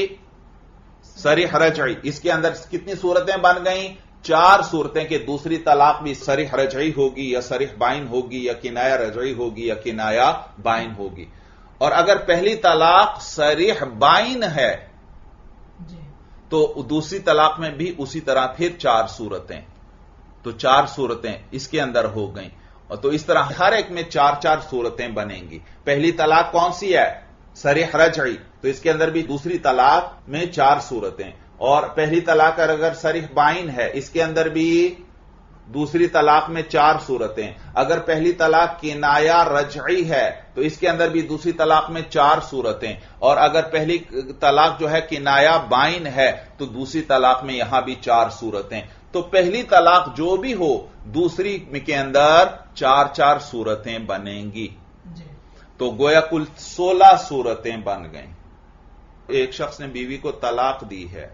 صریح رجعی. اس کے اندر کتنی صورتیں بن گئیں؟ 4 صورتیں کہ دوسری طلاق بھی صریح رجعی ہوگی یا صریح بائن ہوگی یا کنایا رجعی ہوگی یا کنایا بائن ہوگی. اور اگر پہلی طلاق صریح بائن ہے تو دوسری طلاق میں بھی اسی طرح پھر 4 صورتیں. تو 4 صورتیں اس کے اندر ہو گئیں. اور تو اس طرح ہر ایک میں 4 صورتیں بنیں گی. پہلی طلاق کون سی ہے؟ صریح رجعی. تو اس کے اندر بھی دوسری طلاق میں 4 صورتیں. اور پہلی طلاق اگر صریح بائن ہے اس کے اندر بھی دوسری طلاق میں 4 صورتیں. اگر پہلی طلاق کنایا رجعی ہے تو اس کے اندر بھی دوسری طلاق میں 4 صورتیں. اور اگر پہلی طلاق جو ہے کنایا بائن ہے تو دوسری طلاق میں یہاں بھی 4 صورتیں. تو پہلی طلاق جو بھی ہو دوسری کے اندر 4 صورتیں بنیں گی. تو گویا کل 16 صورتیں بن گئیں. ایک شخص نے بیوی کو طلاق دی ہے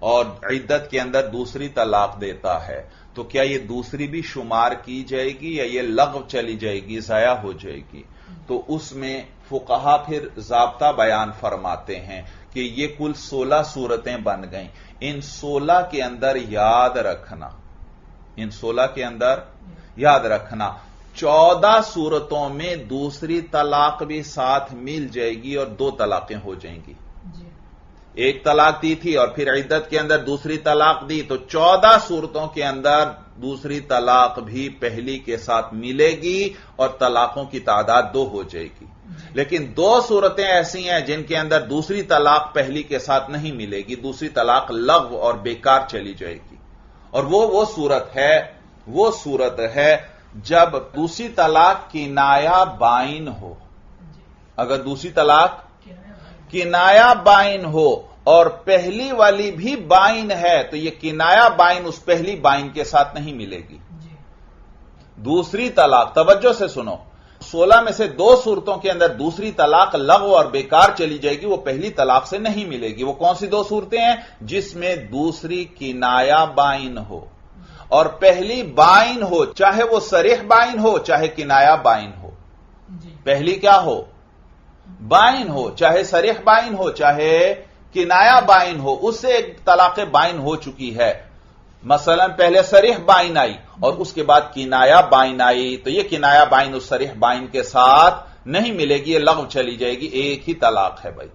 اور عدت کے اندر دوسری طلاق دیتا ہے تو کیا یہ دوسری بھی شمار کی جائے گی یا یہ لغو چلی جائے گی، ضائع ہو جائے گی؟ تو اس میں فقہا پھر ضابطہ بیان فرماتے ہیں کہ یہ کل 16 صورتیں بن گئیں. ان 16 کے اندر یاد رکھنا 14 صورتوں میں دوسری طلاق بھی ساتھ مل جائے گی اور 2 طلاقیں ہو جائیں گی. ایک طلاق دی تھی اور پھر عدت کے اندر دوسری طلاق دی، تو 14 صورتوں کے اندر دوسری طلاق بھی پہلی کے ساتھ ملے گی اور طلاقوں کی تعداد 2 ہو جائے گی. لیکن 2 صورتیں ایسی ہیں جن کے اندر دوسری طلاق پہلی کے ساتھ نہیں ملے گی، دوسری طلاق لغو اور بیکار چلی جائے گی. اور وہ صورت ہے جب دوسری طلاق کنایہ بائن ہو. اگر دوسری طلاق کنایہ بائن ہو اور پہلی والی بھی بائن ہے تو یہ کنایہ بائن اس پہلی بائن کے ساتھ نہیں ملے گی. دوسری طلاق، توجہ سے سنو، 16 میں سے 2 صورتوں کے اندر دوسری طلاق لغو اور بیکار چلی جائے گی، وہ پہلی طلاق سے نہیں ملے گی. وہ کون سی 2 صورتیں ہیں؟ جس میں دوسری کنایہ بائن ہو اور پہلی بائن ہو، چاہے وہ صریح بائن ہو چاہے کنایہ بائن ہو. پہلی کیا ہو؟ بائن ہو، چاہے صریح بائن ہو چاہے کنایہ بائن ہو، اس سے ایک طلاق بائن ہو چکی ہے. مثلا پہلے صریح بائن آئی اور اس کے بعد کنایہ بائن آئی، تو یہ کنایہ بائن اس صریح بائن کے ساتھ نہیں ملے گی، یہ لغو چلی جائے گی، ایک ہی طلاق ہے بھائی.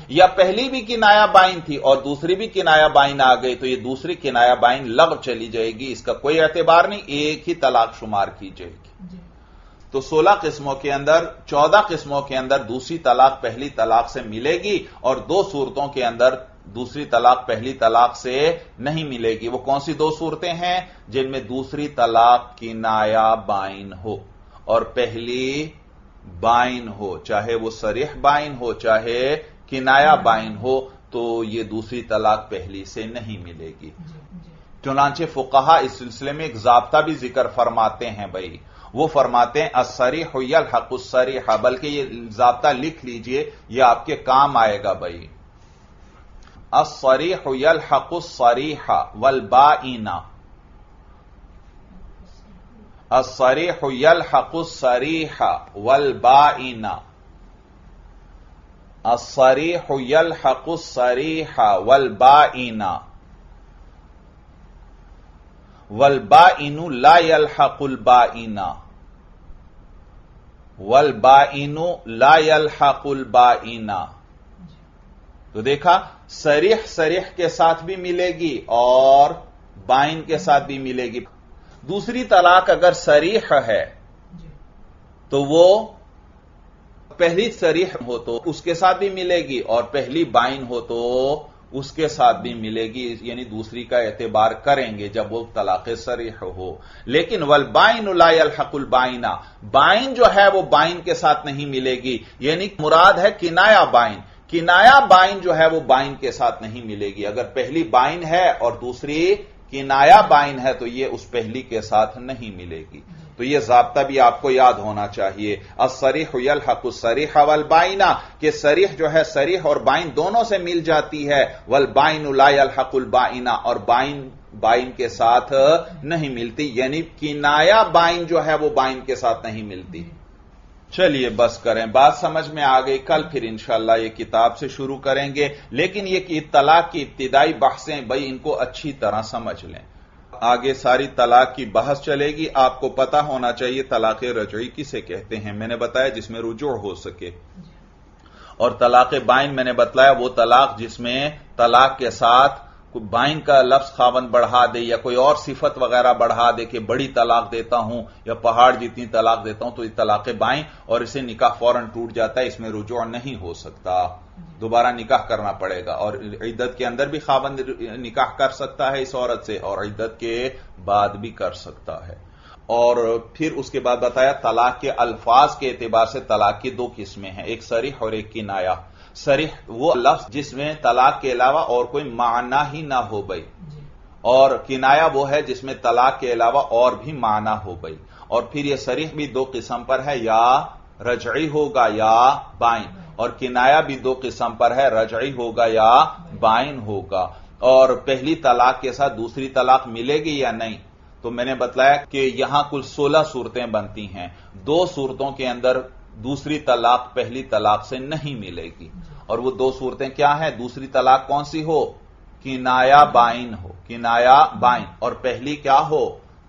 یا پہلی بھی کنایہ بائن تھی اور دوسری بھی کنایہ بائن آ گئی تو یہ دوسری کنایہ بائن لغو چلی جائے گی، اس کا کوئی اعتبار نہیں، ایک ہی طلاق شمار کی جائے گی. تو 16 قسموں کے اندر 14 قسموں کے اندر دوسری طلاق پہلی طلاق سے ملے گی اور 2 صورتوں کے اندر دوسری طلاق پہلی طلاق سے نہیں ملے گی. وہ کون سی 2 صورتیں ہیں؟ جن میں دوسری طلاق کنایہ بائن ہو اور پہلی بائن ہو، چاہے وہ صریح بائن ہو چاہے کنایہ بائن ہو، تو یہ دوسری طلاق پہلی سے نہیں ملے گی. چنانچہ فقہا اس سلسلے میں ایک ضابطہ بھی ذکر فرماتے ہیں بھائی. وہ فرماتے ہیں الصریح یلحق الصریح، بلکہ یہ ضابطہ لکھ لیجئے، یہ آپ کے کام آئے گا بھائی. الصریح یلحق الصریح والبائن، الصریح یلحق الصریح والبائن، الصریح یلحق الصریح والبائن، والبائن لا يلحق البائن، والبائن لا يلحق البائن. تو دیکھا، صریح کے ساتھ بھی ملے گی اور بائن کے ساتھ بھی ملے گی. دوسری طلاق اگر صریح ہے تو وہ پہلی صریح ہو تو اس کے ساتھ بھی ملے گی اور پہلی بائن ہو تو اس کے ساتھ بھی ملے گی، یعنی دوسری کا اعتبار کریں گے جب وہ طلاق صریح ہو. لیکن والبائن لا يلحق البائن، بائن جو ہے وہ بائن کے ساتھ نہیں ملے گی، یعنی مراد ہے کنایہ بائن. کنایہ بائن جو ہے وہ بائن کے ساتھ نہیں ملے گی. اگر پہلی بائن ہے اور دوسری کنایہ بائن ہے تو یہ اس پہلی کے ساتھ نہیں ملے گی. تو یہ ضابطہ بھی آپ کو یاد ہونا چاہیے. الصریح یلحق الصریح والبائن، کہ صریح جو ہے صریح اور بائن دونوں سے مل جاتی ہے. والبائن لا يلحق البائن، اور بائن کے ساتھ نہیں ملتی، یعنی کنایہ بائن جو ہے وہ بائن کے ساتھ نہیں ملتی. چلیے بس کریں، بات سمجھ میں آ گئی. کل پھر انشاءاللہ یہ کتاب سے شروع کریں گے، لیکن یہ طلاق کی ابتدائی بحثیں بھائی ان کو اچھی طرح سمجھ لیں. آگے ساری طلاق کی بحث چلے گی. آپ کو پتا ہونا چاہیے طلاق رجعی کسے کہتے ہیں. میں نے بتایا جس میں رجوع ہو سکے. اور طلاق بائن میں نے بتلایا وہ طلاق جس میں طلاق کے ساتھ بائن کا لفظ خاوند بڑھا دے یا کوئی اور صفت وغیرہ بڑھا دے کہ بڑی طلاق دیتا ہوں یا پہاڑ جتنی طلاق دیتا ہوں، تو یہ طلاق بائن اور اسے نکاح فوراً ٹوٹ جاتا ہے. اس میں رجوع نہیں ہو سکتا، دوبارہ نکاح کرنا پڑے گا. اور عدت کے اندر بھی خاوند نکاح کر سکتا ہے اس عورت سے اور عدت کے بعد بھی کر سکتا ہے. اور پھر اس کے بعد بتایا طلاق کے الفاظ کے اعتبار سے طلاق کی 2 قسمیں ہیں، ایک صریح اور ایک کنایہ. صریح وہ لفظ جس میں طلاق کے علاوہ اور کوئی معنی ہی نہ ہو بھائی، اور کنایہ وہ ہے جس میں طلاق کے علاوہ اور بھی معنی ہو بھائی. اور پھر یہ صریح بھی 2 قسم پر ہے، یا رجعی ہوگا یا بائن، اور کنایہ بھی 2 قسم پر ہے، رجعی ہوگا یا بائن ہوگا. اور پہلی طلاق کے ساتھ دوسری طلاق ملے گی یا نہیں، تو میں نے بتلایا کہ یہاں کل 16 صورتیں بنتی ہیں. 2 صورتوں کے اندر دوسری طلاق پہلی طلاق سے نہیں ملے گی. اور وہ 2 صورتیں کیا ہیں؟ دوسری طلاق کون سی ہو؟ کنایہ بائن ہو، کنایہ بائن، اور پہلی کیا ہو؟